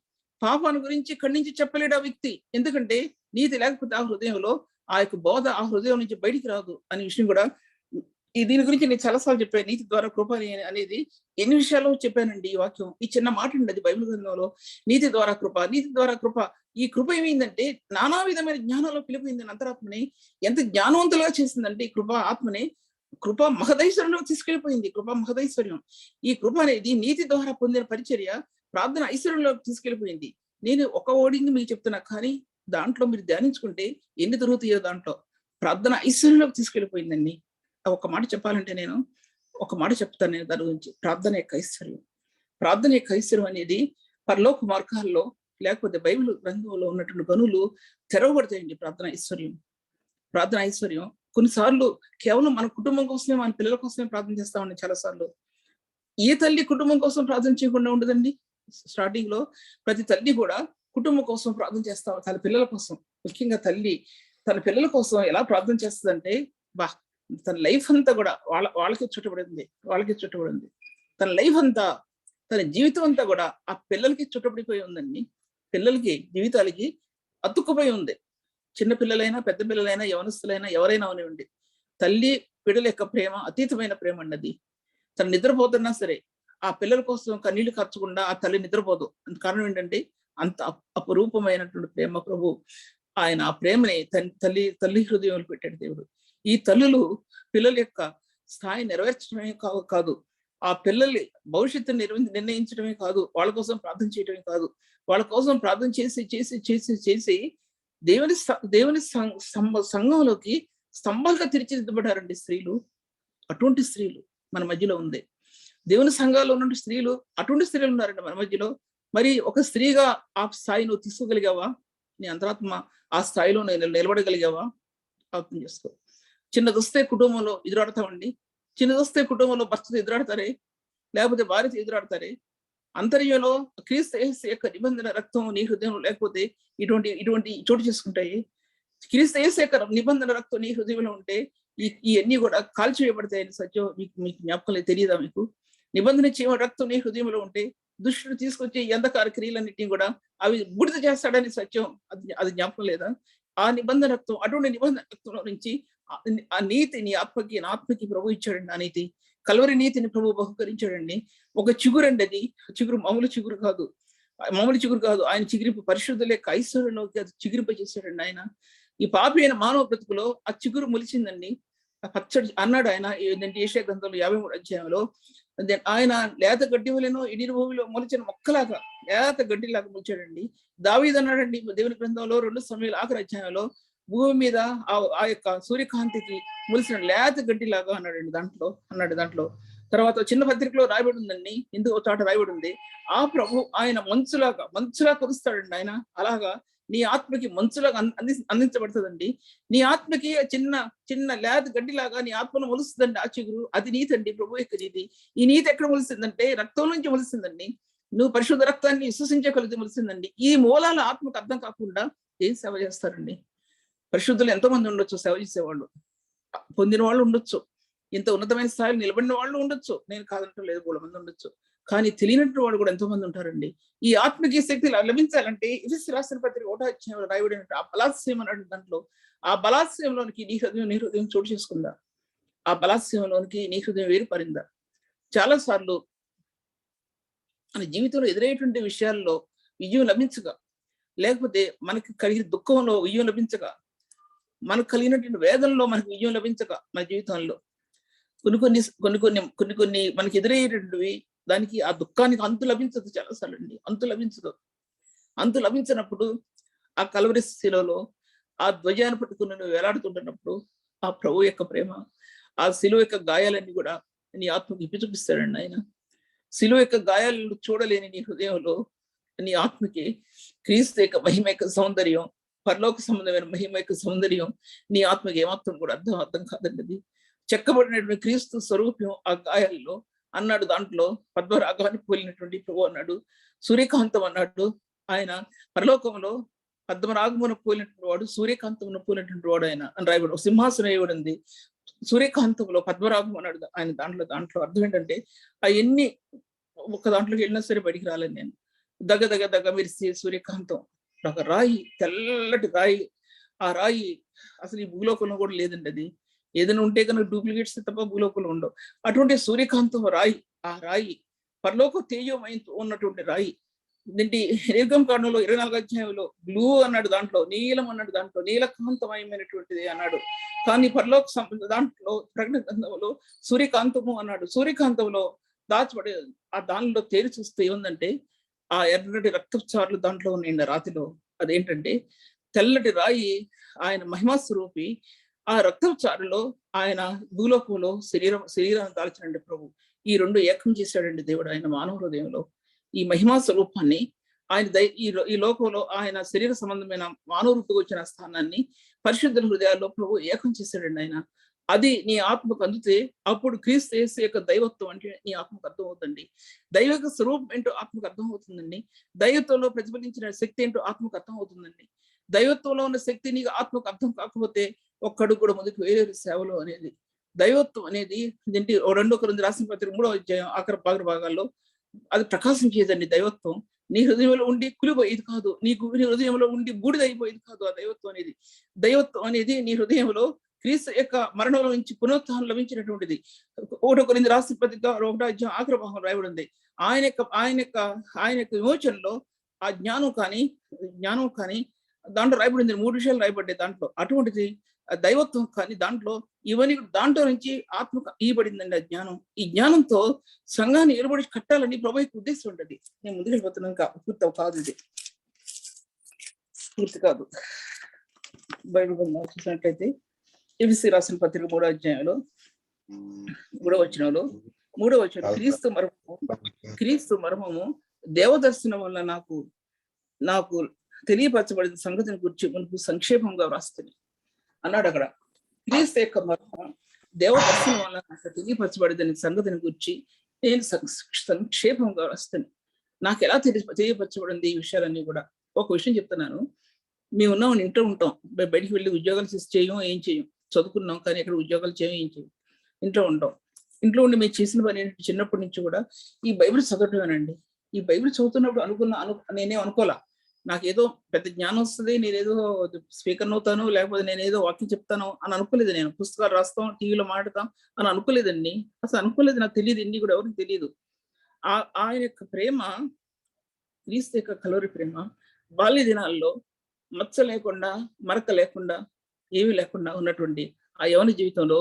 [SPEAKER 1] పాపాన్ని గురించి ఖండించి చెప్పలేడు ఆ వ్యక్తి. ఎందుకంటే నీతి లేకపోతే ఆ హృదయంలో ఆ యొక్క బోధ ఆ హృదయం నుంచి బయటికి రాదు అనే విషయం కూడా దీని గురించి నేను చాలాసార్లు చెప్పాను. నీతి ద్వారా కృప అనేది ఎన్ని విషయాల్లో చెప్పానండి. ఈ వాక్యం ఈ చిన్న మాట ఉండదు బైబిల్ గ్రంథంలో. నీతి ద్వారా కృప. ఈ కృప ఏమైందంటే నానా విధమైన జ్ఞానంలో పిలిపోయిందని అంతరాత్మని ఎంత జ్ఞానవంతులుగా చేసిందంటే ఈ కృప మహదైశ్వర్యంలో తీసుకెళ్ళిపోయింది. కృప మహదైశ్వర్యం. ఈ కృప అనేది నీతి ద్వారా పొందిన పరిచర్య ప్రార్థన ఐశ్వర్యంలో తీసుకెళ్ళిపోయింది. నేను ఒక ఓడింగ్ మీకు చెప్తున్నా, కానీ దాంట్లో మీరు ధ్యానించుకుంటే ఎన్ని దొరుకుతాయో దాంట్లో ప్రార్థన ఐశ్వర్యంలోకి తీసుకెళ్ళిపోయిందండి. ఒక మాట చెప్పాలంటే నేను ఒక మాట చెప్తాను నేను దాని గురించి. ప్రార్థన యొక్క ఐశ్వర్యం అనేది పరలోక మార్గాల్లో లేకపోతే బైబిల్ గ్రంథంలో ఉన్నటువంటి గనులు తెరవబడతాయండి. ప్రార్థన ఐశ్వర్యం కొన్నిసార్లు కేవలం మన కుటుంబం కోసమే, మన పిల్లల కోసమే ప్రార్థన చేస్తామండి. చాలాసార్లు ఏ తల్లి కుటుంబం కోసం ప్రార్థన చేయకుండా ఉండదండి. స్టార్టింగ్ లో ప్రతి తల్లి కూడా కుటుంబం కోసం ప్రార్థన చేస్తాం. తన పిల్లల కోసం, ముఖ్యంగా తల్లి తన పిల్లల కోసం ఎలా ప్రార్థన చేస్తుందంటే తన లైఫ్ అంతా కూడా వాళ్ళకి చుట్టబడింది. తన లైఫ్ అంతా, తన జీవితం అంతా కూడా ఆ పిల్లలకి చుట్టబడిపోయి ఉందండి. పిల్లలకి జీవితాలకి అతుక్కుపోయి ఉంది. చిన్న పిల్లలైనా, పెద్ద పిల్లలైనా, యవనస్తులైనా, ఎవరైనా అవనివ్వండి. తల్లి బిడ్డల యొక్క ప్రేమ అతీతమైన ప్రేమ అండి అది. తను నిద్రపోతున్నా సరే, ఆ పిల్లల కోసం కన్నీళ్లు కార్చకుండా ఆ తల్లి నిద్రపోదు. కారణం ఏంటంటే అంత అపురూపమైనటువంటి ప్రేమ ప్రభు. ఆయన ఆ ప్రేమని తల్లి తల్లి హృదయంలో పెట్టాడు దేవుడు. ఈ తల్లులు పిల్లల యొక్క స్థాయి నెరవేర్చడమే కాదు, ఆ పిల్లల్ని భవిష్యత్తును నిర్ణయించడమే కాదు, వాళ్ళ కోసం ప్రార్థన చేయడమే కాదు, వాళ్ళ కోసం ప్రార్థన చేసి చేసి చేసి చేసి దేవుని సంఘంలోకి స్తంభాలుగా తీర్చిదిద్దబడ్డారండి స్త్రీలు. అటువంటి స్త్రీలు మన మధ్యలో ఉంది. దేవుని సంఘాల్లో ఉన్న స్త్రీలు అటువంటి స్త్రీలు ఉన్నారండి మన మధ్యలో. మరి ఒక స్త్రీగా ఆ స్థాయి నువ్వు తీసుకోగలిగావా? నీ అంతరాత్మ ఆ స్థాయిలో నిలబడగలిగావా? అర్థం చేసుకో. చిన్నదొస్తే కుటుంబంలో ఎదురాడతామండి. చిన్నదొస్తే కుటుంబంలో భర్తతో ఎదురాడతారే, లేకపోతే భార్యతో ఎదురాడతారే. అంతర్యంలో క్రీస్తు యేసు యొక్క నిబంధన రక్తం నీ హృదయంలో లేకపోతే ఇటువంటి చోటు చేసుకుంటాయి. క్రీస్తు యేసు యొక్క నిబంధన రక్తం నీ హృదయంలో ఉంటే ఇవన్నీ కూడా కాల్చివేయబడతాయని సత్యం మీకు జ్ఞాపకం తెలియదా మీకు? నిబంధన చేయడం రక్తం నీ హృదయంలో ఉంటే దుష్టుడు తీసుకొచ్చే అంధకార క్రియలన్నింటినీ కూడా అవి బూడిద చేస్తాడని సత్యం అది జ్ఞాపకం లేదా? ఆ నిబంధన రక్తం, అటువంటి నిబంధన రక్తంలో నుంచి ఆ నీతి నీ ఆత్మకి, నా ఆత్మకి ప్రభు ఇచ్చాడండి. ఆ నీతి కల్వరి నీతిని ప్రభు బహుకరించాడండి. ఒక చిగురండి అది. చిగురు మామూలు చిగురు కాదు. ఆయన చిగురింపు పరిశుద్ధుల యొక్క ఐశ్వర్యంలోకి అది చిగురింప చేశాడండి ఆయన. ఈ పాపి అయిన మానవ బ్రతుకులో ఆ చిగురు మొలిచిందండి. పచ్చడి అన్నాడు ఆయన ఏంటంటే యెషయా గ్రంథంలో 53వ అధ్యాయంలో, ఆయన లేత గడ్డి వలెనో ఇడిన భూమిలో మొలిచిన మొక్కలాగా లేత గడ్డిలాగా మొలిచాడండి. దావీదు అన్నాడండి దేవుని గ్రంథంలో 2 సమూయేలు ఆఖరి అధ్యాయంలో, భూమి మీద ఆ యొక్క సూర్యకాంతికి మొలిసిన లేత గడ్డిలాగా అన్నాడు దాంట్లో. తర్వాత చిన్న పత్రికలో రాయబడి ఉందండి, ఎందుకు చాట రాయబడి ఉంది, ఆ ప్రభు ఆయన మంచులా కురుస్తాడండి ఆయన. అలాగా నీ ఆత్మకి మంచులాగా అందించబడుతుందండి. నీ ఆత్మకి చిన్న లేత గడ్డిలాగా నీ ఆత్మను మొలుస్తుందండి ఆ చిగురు. అది నీతండి, ప్రభు యొక్క నీతి. ఈ నీతి ఎక్కడ మొలుస్తుందంటే రక్తం నుంచి మొలుస్తుందండి. నువ్వు పరిశుద్ధ రక్తాన్ని విశ్వసించే కొలిది మొలుస్తుందండి. ఈ మూలాల ఆత్మకు అర్థం కాకుండా ఏం సేవ చేస్తారండి? పరిశుద్ధులు ఎంతో మంది ఉండొచ్చు, సేవ చేసేవాళ్ళు, పొందిన వాళ్ళు ఉండొచ్చు, ఇంత ఉన్నతమైన స్థాయిలో నిలబడిన వాళ్ళు ఉండొచ్చు, నేను కాదంటూ లేదు, 3 మంది ఉండొచ్చు. కానీ తెలియనట్టు వాళ్ళు కూడా ఎంతో మంది ఉంటారండి. ఈ ఆత్మకి శక్తి లభించాలంటే ఎఫెసీ రాసిన పత్రిక 1వ అధ్యాయంలో రాయబడినట్టు ఆ బలాత్సయం అన్నాడు దాంట్లో. ఆ బలాత్సయంలోనికి నీ హృదయం చోటు చేసుకుందా? ఆ బలాత్సయంలోనికి నీ హృదయం వేరుపరిందా? చాలా సార్లు మన జీవితంలో ఎదురయ్యేటువంటి విషయాల్లో విజయం లభించగా, లేకపోతే మనకి కలిగిన దుఃఖంలో విజయం లభించగా, మనకు కలిగినటువంటి వేదనలో మనకు విజయం లభించగా, మన జీవితంలో కొన్ని మనకి ఎదురయ్యేటువంటివి, దానికి ఆ దుఃఖానికి అంతు లభించదు. చాలాసార్లు అండి అంతు లభించినప్పుడు ఆ కల్వరి శిలువలో ఆ ధ్వజాన్ని పట్టుకుని నువ్వు వేలాడుతుంటున్నప్పుడు ఆ ప్రభు యొక్క ప్రేమ, ఆ శిలువ యొక్క గాయాలన్నీ కూడా నీ ఆత్మకి ఇప్పి చూపిస్తాడండి ఆయన. శిలువ యొక్క గాయాలను చూడలేని నీ హృదయంలో నీ ఆత్మకి క్రీస్తు యొక్క మహిమ యొక్క సౌందర్యం, పరలోక సంబంధమైన మహిమ యొక్క సౌందర్యం నీ ఆత్మకి ఏమాత్రం కూడా అర్థం కాదండి. అది చెక్కబడినటువంటి క్రీస్తు స్వరూప్యం ఆ గాయాల్లో అన్నాడు. దాంట్లో పద్మరాగాన్ని పోలినటువంటి ప్రభు అన్నాడు, సూర్యకాంతం అన్నాడు. ఆయన పరలోకంలో పద్మరాగమును పోలినటువంటి వాడు, సూర్యకాంతమును పోలినటువంటి వాడు ఆయన అని రాయబడి సింహాసనం వేయబడింది. సూర్యకాంతంలో పద్మరాగం అన్నాడు ఆయన. దాంట్లో అర్థం ఏంటంటే అవన్నీ ఒక దాంట్లోకి వెళ్ళినా సరే బయటికి రాలేదు నేను. దగ్గ మెరిసే సూర్యకాంతం, ఒక రాయి, తెల్లటి రాయి. ఆ రాయి అసలు ఈ భూలోకంలో కూడా లేదండి. అది ఏదైనా ఉంటే కనుక డూప్లికేట్స్ తప్ప భూలోకంలో ఉండవు. అటువంటి సూర్యకాంతం రాయి. ఆ రాయి పరలోక తేజోమయం ఉన్నటువంటి రాయి. ఏంటి నిర్గమకాండంలో 24వ అధ్యాయంలో బ్లూ అన్నాడు, దాంట్లో నీలం అన్నాడు, దాంట్లో నీలకాంతమయమైనటువంటిది అన్నాడు. కానీ పరలోక దాంట్లో ప్రకటన గ్రంథంలో సూర్యకాంతము అన్నాడు. సూర్యకాంతంలో దాచిపడే ఆ దానిలో తేరి చూస్తే ఏముందంటే ఆ ఎర్రటి రక్తచారులు దాంట్లో ఉన్నాయండి రాతిలో. అదేంటంటే తెల్లటి రాయి, ఆయన మహిమా స్వరూపి. ఆ రక్తచారులో ఆయన భూలోకంలో శరీరాన్ని దాల్చాడండి ప్రభు. ఈ 2 ఏకం చేశాడండి దేవుడు ఆయన మానవ హృదయంలో. ఈ మహిమా స్వరూపాన్ని ఆయన ఈ లోకంలో ఆయన శరీర సంబంధమైన మానవ రూపుకి వచ్చిన స్థానాన్ని పరిశుద్ధ హృదయాల్లో ప్రభు ఏకం చేశాడండి ఆయన. అది నీ ఆత్మకు అందితే అప్పుడు క్రీస్తు యేసు యొక్క దైవత్వం అంటే నీ ఆత్మకు అర్థం అవుతుంది. దైవ యొక్క స్వరూపం ఏంటో ఆత్మకు అర్థం అవుతుందండి. దైవత్వంలో ప్రతిఫలించిన శక్తి ఏంటో ఆత్మకు అర్థం అవుతుందండి. దైవత్వంలో ఉన్న శక్తి నీకు ఆత్మకు అర్థం కాకపోతే ఒక్కడు కూడా ముందుకు వేరే సేవలో అనేది. దైవత్వం అనేది ఏంటి? 2 కొరింథీ రాసిన పత్రిక 3వ అధ్యాయం ఆఖరి భాగాల్లో అది ప్రకాశించేదండి దైవత్వం. నీ హృదయంలో ఉండి కులిపోయేది కాదు, నీ హృదయంలో ఉండి బూడిదైపోయేది కాదు ఆ దైవత్వం అనేది. దైవత్వం అనేది నీ హృదయంలో క్రీస్తు యొక్క మరణంలో నుంచి పునరుత్థానం లభించినటువంటిది. 1 కొరింథీ రాసిన పత్రిక 1వ అధ్యాయం ఆఖరి భాగం రాయబడి ఉంది. ఆయన యొక్క విమోచనలో ఆ జ్ఞానం కానీ దాంట్లో రాయబడింది. 3 విషయాలు రాయబడ్డాయి దాంట్లో. అటువంటిది దైవత్వం కానీ దాంట్లో ఇవన్నీ దాంట్లో నుంచి ఆత్మకు ఇవ్వబడిందండి ఆ జ్ఞానం. ఈ జ్ఞానంతో సంఘాన్ని ఏర్పడి కట్టాలని ప్రభు యొక్క ఉద్దేశం ఉంటుంది. నేను ముందుకు వెళ్ళిపోతున్నాను, ఇంకా పూర్తి కాదు, ఇది పూర్తి కాదు. బైబిల్ చూసినట్లయితే ఎఫెసీ రాసిన పత్రిక 3వ అధ్యాయంలో 3వ వచనంలో క్రీస్తు మర్మము దేవదర్శనం వల్ల నాకు తెలియపరచబడిన సంగతిని గురించి మనకు సంక్షేపంగా వ్రాస్తుంది అన్నాడు. అక్కడ క్రీస్తు యొక్క మర్మం దేవదర్శనం వల్ల నాకు తెలియపరచబడిన సంగతిని గురించి నేను సంక్షేపంగా వ్రాస్తాను. నాకు ఎలా తెలియపరచబడింది ఈ విషయాలన్నీ కూడా. ఒక విషయం చెప్తున్నాను. మేము ఉన్నాం, ఇంట్లో ఉంటాం, బయటికి వెళ్ళి ఉద్యోగాలు ఏం చేయం, చదువుకున్నాం కానీ ఎక్కడ ఉద్యోగాలు ఏం చేయం, ఇంట్లో ఉంటాం. ఇంట్లో ఉండి మేము చేసిన పని ఏంటంటే చిన్నప్పటి నుంచి కూడా ఈ బైబిల్ చదవటమేనండి. ఈ బైబిల్ చదువుతున్నప్పుడు నేనేం అనుకోలా నాకేదో పెద్ద జ్ఞానం వస్తుంది, నేనేదో స్పీకర్ అవుతాను, లేకపోతే నేనేదో వాక్యం చెప్తాను అని అనుకోలేదు. నేను పుస్తకాలు రాస్తాం, టీవీలో మాట్లాడతాం అని అనుకోలేదండి. అసలు అనుకోలేదు, నాకు తెలియదు, ఇన్ని కూడా ఎవరికి తెలియదు. ఆయన యొక్క ప్రేమ, క్రీస్తు యొక్క కలవరి ప్రేమ బాల్య దినాల్లో మచ్చ లేకుండా, మరక లేకుండా, ఏమీ లేకుండా ఉన్నటువంటి ఆ యవన జీవితంలో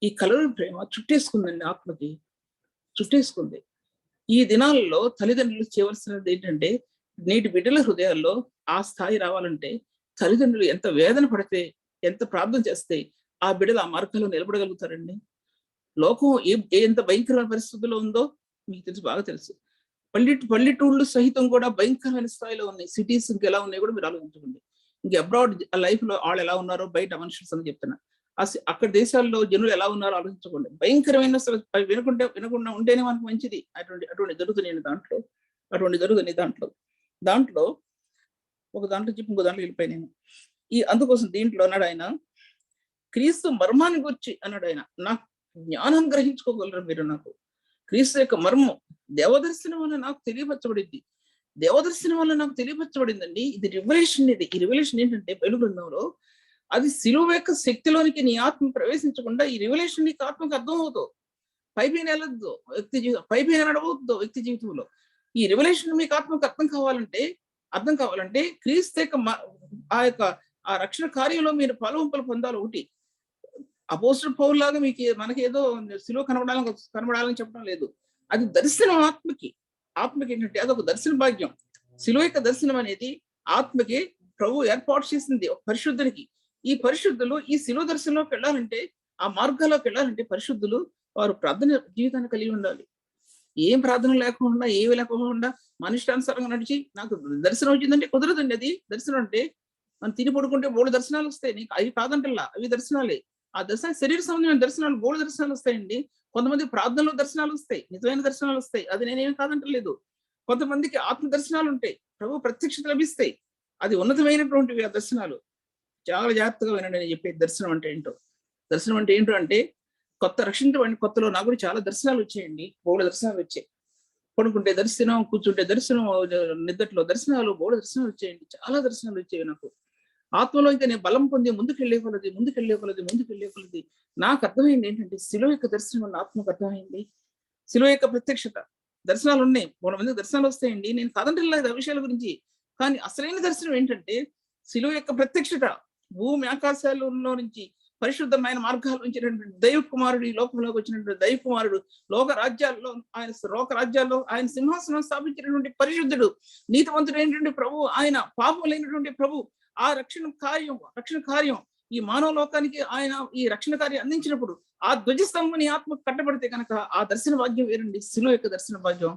[SPEAKER 1] ఈ కలవరి ప్రేమ చుట్టేసుకుందండి, ఆత్మకి చుట్టేసుకుంది. ఈ దినాలలో తల్లిదండ్రులు చేయవలసినది ఏంటంటే, నేటి బిడ్డల హృదయాల్లో ఆ స్థాయి రావాలంటే తల్లిదండ్రులు ఎంత వేదన పడితే, ఎంత ప్రార్థన చేస్తే ఆ బిడ్డలు ఆ మార్గంలో నిలబడగలుగుతారండి. లోకం ఎంత భయంకరమైన పరిస్థితుల్లో ఉందో మీకు బాగా తెలుసు. పల్లెటూళ్ళు సహితం కూడా భయంకరమైన స్థాయిలో ఉన్నాయి. సిటీస్ ఎలా ఉన్నాయి కూడా మీరు ఆలోచించుకోండి. ఇంక అబ్రాడ్ లైఫ్ లో వాళ్ళు ఎలా ఉన్నారో బయట మనుషులు అని చెప్తున్నా. అక్కడ దేశాల్లో జనులు ఎలా ఉన్నారో ఆలోచించుకోండి. భయంకరమైన వినకుండా ఉంటేనే మనకు మంచిది. అటువంటి జరుగుతున్నాయి దాంట్లో ఒక దాంట్లో చెప్పి ఇంకో దాంట్లో వెళ్ళిపోయి నేను. అందుకోసం దీంట్లో అన్నాడు ఆయన, క్రీస్తు మర్మాన్ని గురించి అన్నాడు ఆయన, నాకు జ్ఞానం గ్రహించుకోగలరు మీరు. నాకు క్రీస్తు యొక్క మర్మం దేవదర్శనం వల్ల నాకు తెలియపరచబడింది. దేవదర్శనం వల్ల నాకు తెలియపరచబడిందండి. ఇది రివల్యూషన్. ఈ రివల్యూషన్ ఏంటంటే బైబిల్ గ్రంథంలో అది సిలువ యొక్క శక్తిలోనికి నీ ఆత్మ ప్రవేశించకుండా ఈ రివల్యూషన్ నీకు ఆత్మకు అర్థం అవుతావు. పైపైన వెళ్ళొద్దు వ్యక్తి జీవితం, పైపైన నడవద్దు వ్యక్తి జీవితంలో. ఈ రివల్యూషన్ మీకు ఆత్మకు అర్థం కావాలంటే క్రీస్తు యొక్క ఆ రక్షణ కార్యంలో మీరు పాలువంపలు పొందాలి. ఒకటి, అపోస్తలుడు పౌలులాగా మనకి ఏదో సిలువ కనబడాలని చెప్పడం లేదు. అది దర్శనం ఆత్మకి ఏంటంటే అదొక దర్శన భాగ్యం. సిలువ యొక్క దర్శనం అనేది ఆత్మకి ప్రభు ఏర్పాటు చేసింది ఒక పరిశుద్ధునికి. ఈ పరిశుద్ధులు ఈ సిలువ దర్శనంలోకి వెళ్ళాలంటే, ఆ మార్గాల్లోకి వెళ్ళాలంటే పరిశుద్ధులు వారు ప్రార్థన జీవితాన్ని కలిగి ఉండాలి. ఏం ప్రార్థన లేకుండా, ఏమి లేకుండా మనిష్టానుసారంగా నడిచి నాకు దర్శనం వచ్చిందంటే కుదరదండి. అది దర్శనం అంటే మనం తిని పడుకుంటే 3 దర్శనాలు వస్తాయి. నీకు అవి కాదంటల్లా, అవి దర్శనాలే. ఆ దర్శనం శరీర సంబంధమైన దర్శనాలు 3 దర్శనాలు వస్తాయండి. కొంతమంది ప్రార్థనలో దర్శనాలు వస్తాయి, నిజమైన దర్శనాలు వస్తాయి, అది నేనేమి కాదంటలేదు. కొంతమందికి ఆత్మ దర్శనాలు ఉంటాయి, ప్రభు ప్రత్యక్షత లభిస్తాయి, అది ఉన్నతమైనటువంటివి ఆ దర్శనాలు. చాలా జాగ్రత్తగా వినండి నేను చెప్పే దర్శనం అంటే ఏంటో. దర్శనం అంటే ఏంటో అంటే, రక్షించబడిన కొత్తలో నాకు కూడా చాలా దర్శనాలు వచ్చాయండి. 3 దర్శనాలు వచ్చాయి. పడుకుంటే దర్శనం, కూర్చుంటే దర్శనం, నిద్రలో దర్శనాలు, 3 దర్శనాలు వచ్చాయండి. చాలా దర్శనాలు వచ్చాయి నాకు. ఆత్మలో ఇంకా నేను బలం పొంది ముందుకెళ్లే కొలది నాకు అర్థమైంది ఏంటంటే, శిలువ యొక్క దర్శనం వల్ల ఆత్మకు అర్థమైంది. శిలువ యొక్క ప్రత్యక్షత. దర్శనాలు ఉన్నాయి, 3 మందికి దర్శనాలు వస్తాయండి, నేను కాదంటలేదు ఆ విషయాల గురించి. కానీ అసలైన దర్శనం ఏంటంటే శిలువ యొక్క ప్రత్యక్షత. భూమి ఆకాశాలలో నుంచి పరిశుద్ధమైన మార్గాలు ఉంచినటువంటి దైవ కుమారుడు, ఈ లోకంలోకి వచ్చినటువంటి దైవ కుమారుడు, లోక రాజ్యాల్లో ఆయన సింహాసనం స్థాపించినటువంటి పరిశుద్ధుడు, నీతివంతుడు అయినటువంటి ప్రభు, ఆయన పాపం లేనటువంటి ప్రభు. ఆ రక్షణ కార్యం ఈ మానవ లోకానికి ఆయన ఈ రక్షణ కార్యం అందించినప్పుడు ఆ ధ్వజస్తంభం నీ ఆత్మకు కట్టబడితే కనుక ఆ దర్శన భాగ్యం వేరండి. శిలువ యొక్క దర్శన భాగ్యం.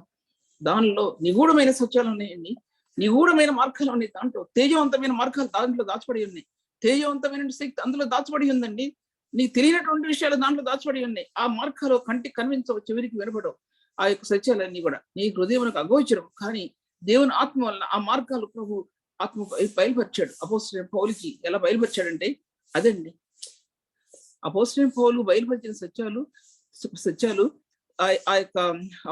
[SPEAKER 1] దానిలో నిగూఢమైన సత్యాలు ఉన్నాయండి, నిగూఢమైన మార్గాలు ఉన్నాయి. దాంట్లో తేజవంతమైన మార్గాలు దాంట్లో దాచిపడి ఉన్నాయి. తేజవంతమైన శక్తి అందులో దాచిపడి ఉందండి. నీకు తెలియనటువంటి విషయాలు దాంట్లో దాచిపడి ఉన్నాయి. ఆ మార్గాలు కంటికి కనిపించవు, చెవిరికి వినపడవు. ఆ యొక్క సత్యాలన్నీ కూడా నీ హృదయమునకు అగోచరం. కానీ దేవుని ఆత్మ వలన ఆ మార్గాలు ప్రభు ఆత్మ బయలుపరిచాడు. అపోస్తలుడైన పౌలుకి ఎలా బయలుపరిచాడంటే అదండి. అపోస్తలుడైన పౌలు బయలుపరిచిన సత్యాలు ఆ యొక్క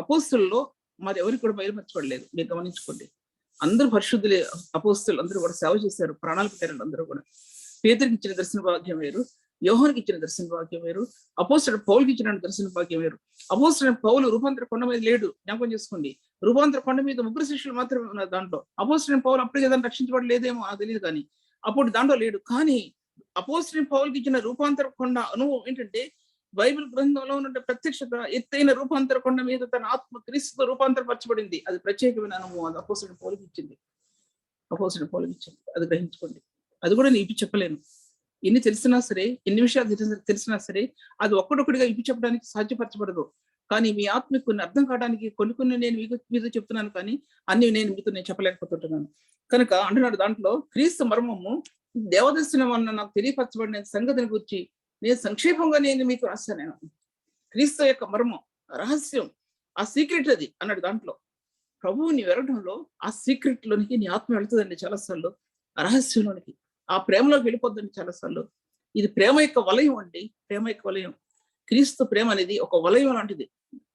[SPEAKER 1] అపోస్తలుల్లో మరి ఎవరికి కూడా బయలుపరచబడలేదు. మీరు గమనించుకోండి. అందరూ పరిశుద్ధులే, అపోస్తులు అందరూ కూడా సేవ చేశారు, ప్రాణాలు పెట్టారు. అందరూ కూడా పేతురికి ఇచ్చిన దర్శన భాగ్యం వేరు, యోహానికి ఇచ్చిన దర్శన భాగ్యం వేరు, అపోస్తుడు పౌలుకి ఇచ్చిన దర్శన భాగ్యం వేరు. అపోస్తుడు పౌలు రూపాంతర కొండ మీద లేడు, జ్ఞాపకం చేసుకోండి. రూపాంతర కొండ మీద 3 శిష్యులు మాత్రమే ఉన్నారు దాంట్లో. అపోస్తుడు పౌలు అప్పటికే దాన్ని రక్షించబడలేదేమో నాకు తెలియదు, కానీ అప్పుడు దాంట్లో లేడు. కానీ అపోస్తుడు పౌలుకి ఇచ్చిన రూపాంతర కొండ అనుభవం ఏంటంటే, బైబిల్ గ్రంథంలో ఉన్న ప్రత్యక్షత ఎత్తైన రూపాంతర కొండ మీద తన ఆత్మ క్రీస్తుతో రూపాంతరపరచబడింది. అది ప్రత్యేకమైన అనుభవం. అది అపోస్తుడు పౌలుకి ఇచ్చింది, అపోస్తుడు పౌలుకి ఇచ్చింది. అది గ్రహించుకోండి. అది కూడా నేను ఇప్పి చెప్పలేను. ఎన్ని తెలిసినా సరే, ఎన్ని విషయాలు తెలిసినా సరే, అది ఒక్కడొక్కడిగా ఇప్పి చెప్పడానికి సాధ్యపరచబడదు. కానీ మీ ఆత్మకు కొన్ని అర్థం కావడానికి కొన్ని నేను మీతో చెప్తున్నాను, కానీ అన్ని నేను చెప్పలేకపోతుంటున్నాను. కనుక అంటున్నాడు దాంట్లో, క్రీస్తు మర్మము దేవదర్శనం వలన నాకు తెలియపరచబడిన సంగతిని గురించి నేను సంక్షేపంగా నేను మీకు రాశాను. క్రీస్తు యొక్క మర్మం, రహస్యం, ఆ సీక్రెట్ అది అన్నాడు దాంట్లో. ప్రభువుని వెరగడంలో ఆ సీక్రెట్ లోనికి నీ ఆత్మ వెళుతుందండి చాలాసార్లు. ఆ రహస్యంలోనికి, ఆ ప్రేమలోకి వెళ్ళిపోద్దండి చాలాసార్లు. ఇది ప్రేమ యొక్క వలయం అండి, ప్రేమ యొక్క వలయం. క్రీస్తు ప్రేమ అనేది ఒక వలయం లాంటిది.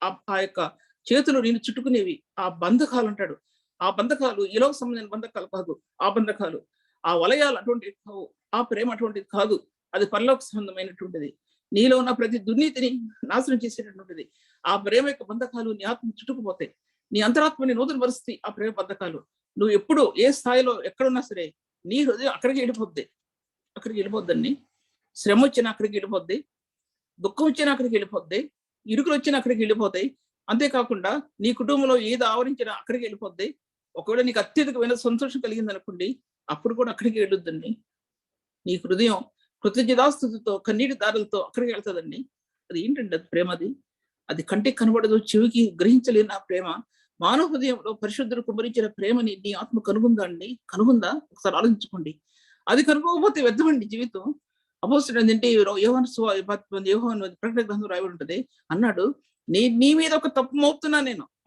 [SPEAKER 1] ఆ యొక్క చేతులు నేను చుట్టుకునేవి ఆ బంధకాలు అంటాడు. ఆ బంధకాలు ఈలోకి సంబంధించిన బంధకాలు కాదు. ఆ బంధకాలు, ఆ వలయాలు అటువంటివి కావు. ఆ ప్రేమ అటువంటిది కాదు. అది పరలోక సంబంధమైనటువంటిది. నీలో ఉన్న ప్రతి దుర్నీతిని నాశనం చేసేటటువంటిది. ఆ ప్రేమ యొక్క బంధకాలు నీ ఆత్మ చుట్టుకుపోతాయి. నీ అంతరాత్మని నూతన పరిస్థితి ఆ ప్రేమ బంధకాలు. నువ్వు ఎప్పుడు ఏ స్థాయిలో ఎక్కడున్నా సరే నీ హృదయం అక్కడికి వెళ్ళిపోద్దండి. శ్రమ వచ్చినా అక్కడికి వెళ్ళిపోద్ది, దుఃఖం వచ్చినా అక్కడికి వెళ్ళిపోద్ది, ఇరుకులు వచ్చినా అక్కడికి వెళ్ళిపోతాయి. అంతేకాకుండా నీ కుటుంబంలో ఏది ఆవరించినా అక్కడికి వెళ్ళిపోద్ది. ఒకవేళ నీకు అత్యధికమైన సంతోషం కలిగింది అనుకోండి, అప్పుడు కూడా అక్కడికి వెళ్ళొద్దండి. నీ హృదయం కృతజ్ఞతాస్తుతితో కన్నీటి దారులతో అక్కడికి వెళ్తుందండి. అది ఏంటండి అది ప్రేమ. అది కంటికి కనబడదు, చెవికి గ్రహించలేని ఆ ప్రేమ. మానవ హృదయంలో పరిశుద్ధుడు కుమరించిన ప్రేమని నీ ఆత్మ కనుగొందా? ఒకసారి ఆలోచించుకోండి. అది కనుగోకపోతే వ్యర్థమండి జీవితం. అపోస్తుడు ఏంటంటే యోహాను ప్రకటన గ్రంథం రాయబడి ఉంటుంది. అన్నాడు, నీ మీద ఒక తప్పు మోపుతున్నా,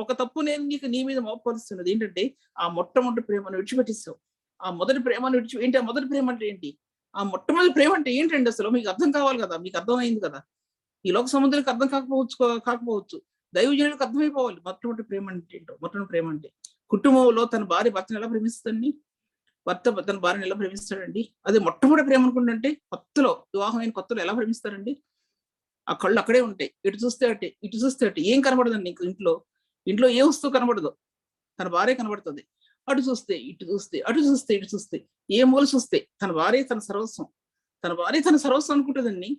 [SPEAKER 1] ఒక తప్పు నేను నీ మీద మోపరుస్తున్నది. ఏంటంటే ఆ మొట్టమొదటి ప్రేమను విడిచిపెట్టేస్తావు. ఆ మొదటి ప్రేమను ఏంటి? ఆ మొదటి ప్రేమ అంటే ఏంటి? ఆ మొట్టమొదటి ప్రేమ అంటే ఏంటండి? అసలు మీకు అర్థం కావాలి కదా. మీకు అర్థమైంది కదా. ఈ లోక సముద్రానికి అర్థం కాకపోవచ్చు, దైవజనులకు అర్థమైపోవాలి మొట్టమొదటి ప్రేమ అంటే ఏంటో. మొట్టమొదటి ప్రేమ అంటే కుటుంబంలో తన భార్య భర్తను ఎలా ప్రేమిస్తుందండి, భర్త తన భార్యను ఎలా ప్రేమిస్తాడండి. అదే మొట్టమొదటి ప్రేమ అనుకుంటే కొత్తలో, వివాహమైన కొత్తలో ఎలా ప్రేమిస్తారండి? ఆ కళ్ళు అక్కడే ఉంటాయి, ఇటు చూస్తే అటే ఏం కనబడదండి. ఇంట్లో ఏ వస్తువు కనబడదు, తన భార్య కనబడుతుంది. అటు చూస్తే ఇటు చూస్తే ఏ మూల చూస్తే తన భార్య తన సర్వస్వం అనుకుంటుందండి.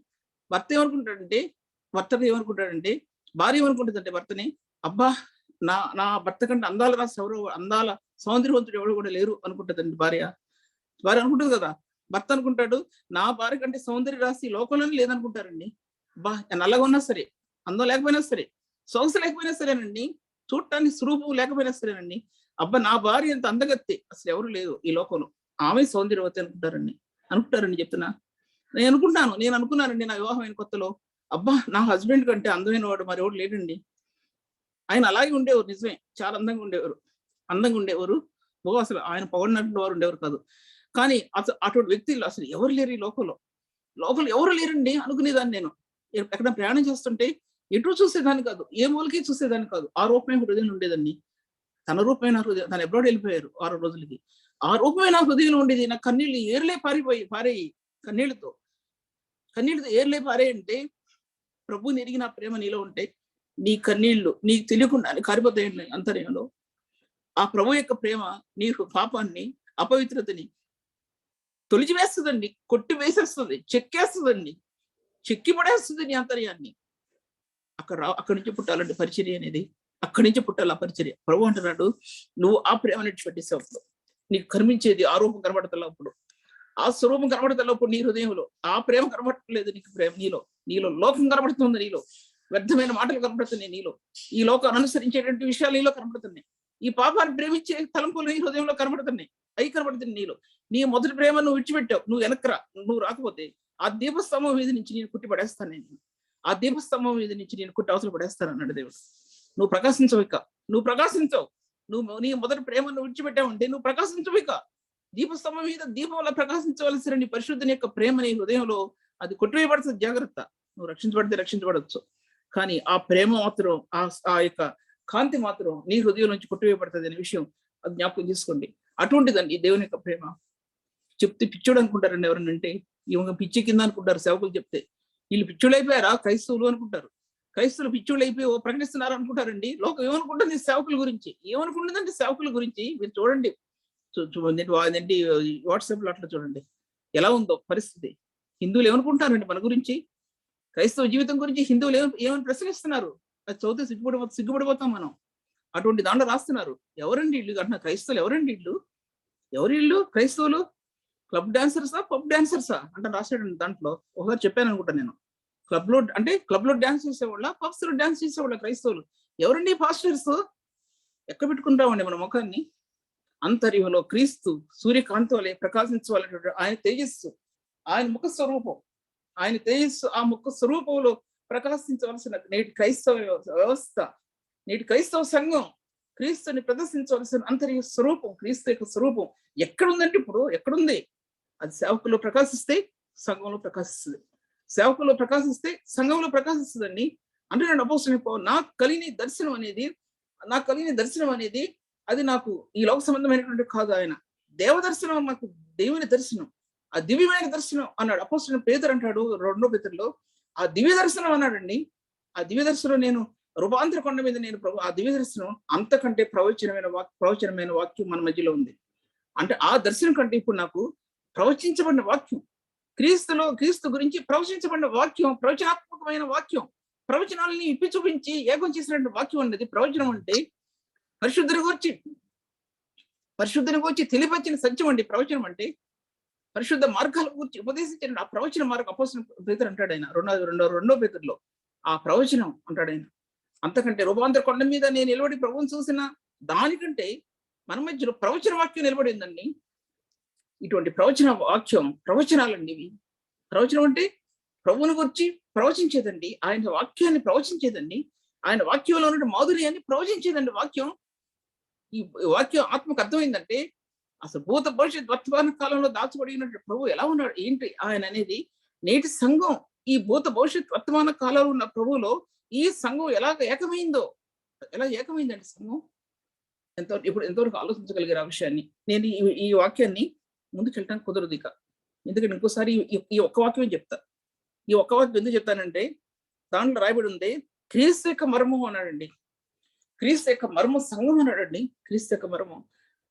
[SPEAKER 1] భర్త ఏమనుకుంటాడంటే భార్య ఏమనుకుంటుందంటే భర్తని, అబ్బా నా భర్త కంటే అందాల సౌందర్యవంతుడు ఎవరు కూడా లేరు అనుకుంటుందండి భార్య అనుకుంటుంది కదా. భర్త అనుకుంటాడు, నా భార్య కంటే సౌందర్య రాశి లోకంలోనే లేదనుకుంటారండి. అబ్బా నల్లగా ఉన్నా సరే, అందం లేకపోయినా సరే, సొగసు లేకపోయినా సరేనండి, చూడటానికి స్వరూపం లేకపోయినా సరేనండి, అబ్బా నా భార్య అంత అందగత్తే అసలు ఎవరు లేదు ఈ లోకంలో, ఆమె సౌందర్యవతి అనుకుంటారండి చెప్తున్నా. నేను అనుకున్నానండి నా వివాహమైన కొత్తలో, అబ్బా నా హస్బెండ్ కంటే అందమైన వాడు మరి ఎవరు లేడండి. ఆయన అలాగే ఉండేవారు, నిజమే, చాలా అందంగా ఉండేవారు. అసలు ఆయన పొగడినట్టు వారు ఉండేవారు కాదు. కానీ అటువంటి వ్యక్తులు అసలు ఎవరు లేరు ఈ లోకంలో ఎవరు లేరండి అనుకునేదాన్ని నేను. ఎక్కడ ప్రయాణం చేస్తుంటే ఎటు చూసేదాన్ని కాదు, ఏ మూలకి చూసేదాన్ని కాదు. ఆ రూపమైన హృదయం ఉండేదాన్ని. తన రూపమైన హృదయం, తను ఎప్పుడో వెళ్ళిపోయారు 6 రోజులకి. ఆ రూపమైన హృదయంలో ఉండేది. నా కన్నీళ్ళు ఏర్లే పారేయి కన్నీళ్లతో ఏర్లే పారేయంటే, ప్రభువుని ఎరిగిన ప్రేమ నీలో ఉంటే నీ కన్నీళ్లు నీకు తెలియకుండా కారిపోతాయండి అంతర్యంలో. ఆ ప్రభు యొక్క ప్రేమ నీ పాపాన్ని, అపవిత్రతని తొలిచివేస్తుందండి, కొట్టి వేసేస్తుంది, చెక్కేస్తుందండి, చెక్కి పడేస్తుంది నీ అంతర్యాన్ని. అక్కడి నుంచి పుట్టాలండి పరిచర్య అనేది. అక్కడి నుంచి పుట్టాలి ఆ పరిచర్య. ప్రభు అంటున్నాడు, నువ్వు ఆ ప్రేమ విడిచిపెట్టేసేప్పుడు నీకు కనిపించేది ఆ రూపం కనబడతలప్పుడు, ఆ స్వరూపం కనబడతలప్పుడు నీ హృదయంలో ఆ ప్రేమ కనబడట్లేదు. నీకు ప్రేమ నీలో లోకం కనబడుతుంది, నీలో వ్యర్థమైన మాటలు కనబడుతున్నాయి, నీలో ఈ లోకాన్ని అనుసరించేటువంటి విషయాలు నీలో కనబడుతున్నాయి, ఈ పాపాన్ని ప్రేమించే తలంపులు నీ హృదయంలో కనబడుతున్నాయి, అవి కనబడుతుంది నీలో. నీ మొదటి ప్రేమ నువ్వు విడిచిపెట్టావు, నువ్వు వెనక్రా, నువ్వు రాకపోతే ఆ దీపస్తంభం మీద నుంచి నేను కుట్టి పడేస్తాను. ఆ దీపస్తంభం మీద నుంచి నేను కుట్టి అవసరం పడేస్తాను అన్నాడు దేవుడు. నువ్వు ప్రకాశించవు ఇక, నువ్వు నీ మొదటి ప్రేమను విడిచిపెట్టావు అంటే నువ్వు ప్రకాశించవు ఇక. దీపస్తంభం మీద దీపంలో ప్రకాశించవలసిన నీ పరిశుద్ధుని యొక్క ప్రేమ నీ హృదయంలో అది కొట్టివేయబడుతుంది. జాగ్రత్త. నువ్వు రక్షించబడితే రక్షించబడవచ్చు, కానీ ఆ ప్రేమ మాత్రం ఆ యొక్క కాంతి మాత్రం నీ హృదయం నుంచి కొట్టివేయబడుతుంది అనే విషయం అది జ్ఞాపకం చేసుకోండి. అటువంటిదండి దేవుని యొక్క ప్రేమ. చెప్తే పిచ్చోడు అనుకుంటారండి ఎవరన్నా అంటే, ఇవన్న పిచ్చి కింద అనుకుంటారు సేవకులు చెప్తే. వీళ్ళు పిచ్చోళ్ళు అయిపోయారా క్రైస్తవులు అనుకుంటారు. క్రైస్తవులు పిచ్చోళ్ళు అయిపోయి ప్రకటిస్తున్నారు అనుకుంటారండి. లోకం ఏమనుకుంటుంది సేవకుల గురించి? ఏమనుకుంటుందండి సేవకుల గురించి? మీరు చూడండి, చూడండి వాట్సాప్ లో అట్లా చూడండి ఎలా ఉందో పరిస్థితి. హిందువులు ఏమనుకుంటారండి మన గురించి? క్రైస్తవ జీవితం గురించి హిందువులు ఏమని ప్రశ్నిస్తున్నారు? అది చదివితే సిగ్గుపడిపోతాం మనం. అటువంటి దాంట్లో రాస్తున్నారు. ఎవరండి ఇల్లు అంటున్నా? క్రైస్తవులు ఎవరండి ఇల్లు? ఎవరి ఇల్లు క్రైస్తవులు? క్లబ్ డాన్సర్సా పబ్ డాన్సర్సా అంటే రాశాడండి దాంట్లో. ఒకసారి చెప్పాను అనుకుంటా నేను. క్లబ్ లో డాన్స్ చేసేవాళ్ళ, పబ్స్ లో డాన్స్ చేసేవాళ్ళ క్రైస్తవులు? ఎవరండి పాస్టర్స్? ఎక్కడ పెట్టుకుంటామండి మన ముఖాన్ని? అంతర్యంలో క్రీస్తు సూర్యకాంతి వలె ప్రకాశించవలె ఆయన తేజస్సు, ఆయన ముఖ స్వరూపం, ఆయన తేజస్సు ఆ ముఖ స్వరూపంలో ప్రకాశించవలసిన నేటి క్రైస్తవ వ్యవస్థ, నేటి క్రైస్తవ సంఘం క్రీస్తుని ప్రదర్శించవలసిన అంతర్య స్వరూపం, క్రీస్తు యొక్క స్వరూపం ఎక్కడుందంటే ఇప్పుడు ఎక్కడుంది? అది సేవకుల్లో ప్రకాశిస్తే సంఘంలో ప్రకాశిస్తుంది. సేవకుల్లో ప్రకాశిస్తే సంఘంలో ప్రకాశిస్తుందండి. అంటే నేను అపోస్తలుడైన పౌలు నాకు కలిగిన దర్శనం అనేది అది నాకు ఈ లోక సంబంధమైనటువంటి కాదు. ఆయన దేవదర్శనం, నాకు దేవుని దర్శనం, ఆ దివ్యమైన దర్శనం అన్నాడు. అపోస్తలుడైన పేతురు అంటాడు 2వ పేతురులో, ఆ దివ్య దర్శనం అన్నాడండి. ఆ దివ్య దర్శనం నేను రూపాంతర కొండ మీద నేను ప్రభు ఆ దివ్య దర్శనం అంతకంటే ప్రవచనమైన వాక్యం మన మధ్యలో ఉంది. అంటే ఆ దర్శనం కంటే ఇప్పుడు నాకు ప్రవచించబడిన వాక్యం, క్రీస్తు గురించి ప్రవచించబడిన వాక్యం, ప్రవచనాత్మకమైన వాక్యం, ప్రవచనాలని ఇప్పి చూపించి ఏకం చేసినటువంటి వాక్యం అనేది ప్రవచనం. అంటే పరిశుద్ధుని గురించి తెలియపరిచిన సత్యం అండి ప్రవచనం. అంటే పరిశుద్ధ మార్గాల గురించి ఉపదేశించిన ఆ ప్రవచన మార్గం అపోస్తలుడైన పేతురు అంటాడు ఆయన 2వ పేతురులో. ఆ ప్రవచనం అంటాడు ఆయన. అంతకంటే రూపాంతర కొండ మీద నేను నిలబడి ప్రభువుని చూసిన దానికంటే మన మధ్యలో ప్రవచన వాక్యం నిలబడిందండి. ఇటువంటి ప్రవచనాలండి ఇవి. ప్రవచనం అంటే ప్రభువుని గురించి ప్రవచించేదండి, ఆయన వాక్యాన్ని ప్రవచించేదండి, ఆయన వాక్యంలో ఉన్న మాధుర్యాన్ని ప్రవచించేదండి వాక్యం. ఈ వాక్యం ఆత్మకు అర్థమైందంటే అసలు భూత భవిష్యత్ వర్తమాన కాలంలో దాచబడినటువంటి ప్రభు ఎలా ఉన్నాడు ఏంటి ఆయన అనేది నేటి సంఘం ఈ భూత భవిష్యత్ వర్తమాన కాలంలో ఉన్న ప్రభువులో ఈ సంఘం ఎలా ఏకమైందండి సంఘం. ఎంతవరకు ఆలోచించగలిగారు ఆ విషయాన్ని? నేను ఈ వాక్యాన్ని ముందుకెళ్ళడానికి కుదరదు ఇక. ఎందుకంటే ఇంకోసారి ఈ ఒక్క వాక్యం చెప్తా. ఈ ఒక్క వాక్యం ఎందుకు చెప్తానంటే దాంట్లో రాయబడి ఉంది క్రీస్తు యొక్క మర్మం అన్నాడండి. క్రీస్తు యొక్క మర్మం సంఘం అన్నాడండి. క్రీస్తు యొక్క మర్మం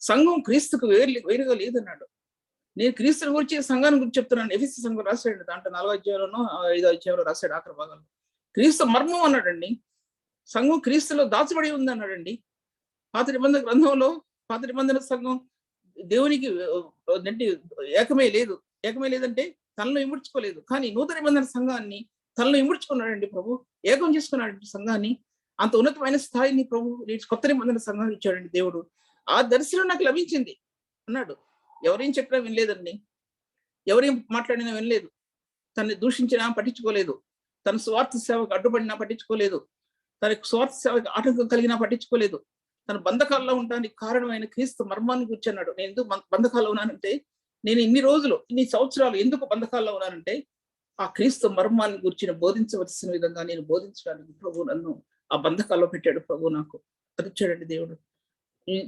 [SPEAKER 1] సంఘం క్రీస్తుకు వేరుగా లేదన్నాడు. నేను క్రీస్తుని గురించి సంఘాన్ని గురించి చెప్తున్నాను. ఎఫెసీ సంఘం రాశాడు దాంట్లో 4వ అధ్యాయంలోనో 5వ అధ్యాయంలో రాశాడు ఆఖరి భాగంలో. క్రీస్తు మర్మం అన్నాడండి. సంఘం క్రీస్తులో దాచబడి ఉంది అన్నాడండి. పాత నిబంధన సంఘం దేవునికి ఏకమే లేదంటే తనలో ఇముడ్చుకోలేదు. కానీ నూతన నిబంధన సంఘాన్ని తనలో ఇముడ్చుకున్నాడండి ప్రభు, ఏకం చేసుకున్నాడండి సంఘాన్ని. అంత ఉన్నతమైన స్థాయిని ప్రభు కొత్త నిబంధన సంఘాన్ని ఇచ్చాడండి దేవుడు. ఆ దర్శనం నాకు లభించింది అన్నాడు. ఎవరేం చెప్పినా వినలేదండి, ఎవరేం మాట్లాడినా వినలేదు, తనని దూషించినా పట్టించుకోలేదు, తన స్వార్థ సేవకు అడ్డుపడినా పట్టించుకోలేదు, తన స్వార్థ సేవకు ఆటంకం కలిగినా పట్టించుకోలేదు. తన బంధకాల్లో ఉండడానికి కారణమైన క్రీస్తు మర్మాన్ని గురించి అన్నాడు. నేను ఎందుకు బంధకాల్లో ఉన్నానంటే, నేను ఇన్ని సంవత్సరాలు ఎందుకు బంధకాల్లో ఉన్నానంటే ఆ క్రీస్తు మర్మాన్ని గురించి బోధించవలసిన విధంగా నేను బోధించడానికి ప్రభు నన్ను ఆ బంధకాల్లో పెట్టాడు. ప్రభు నాకు అది ఇచ్చాడండి దేవుడు.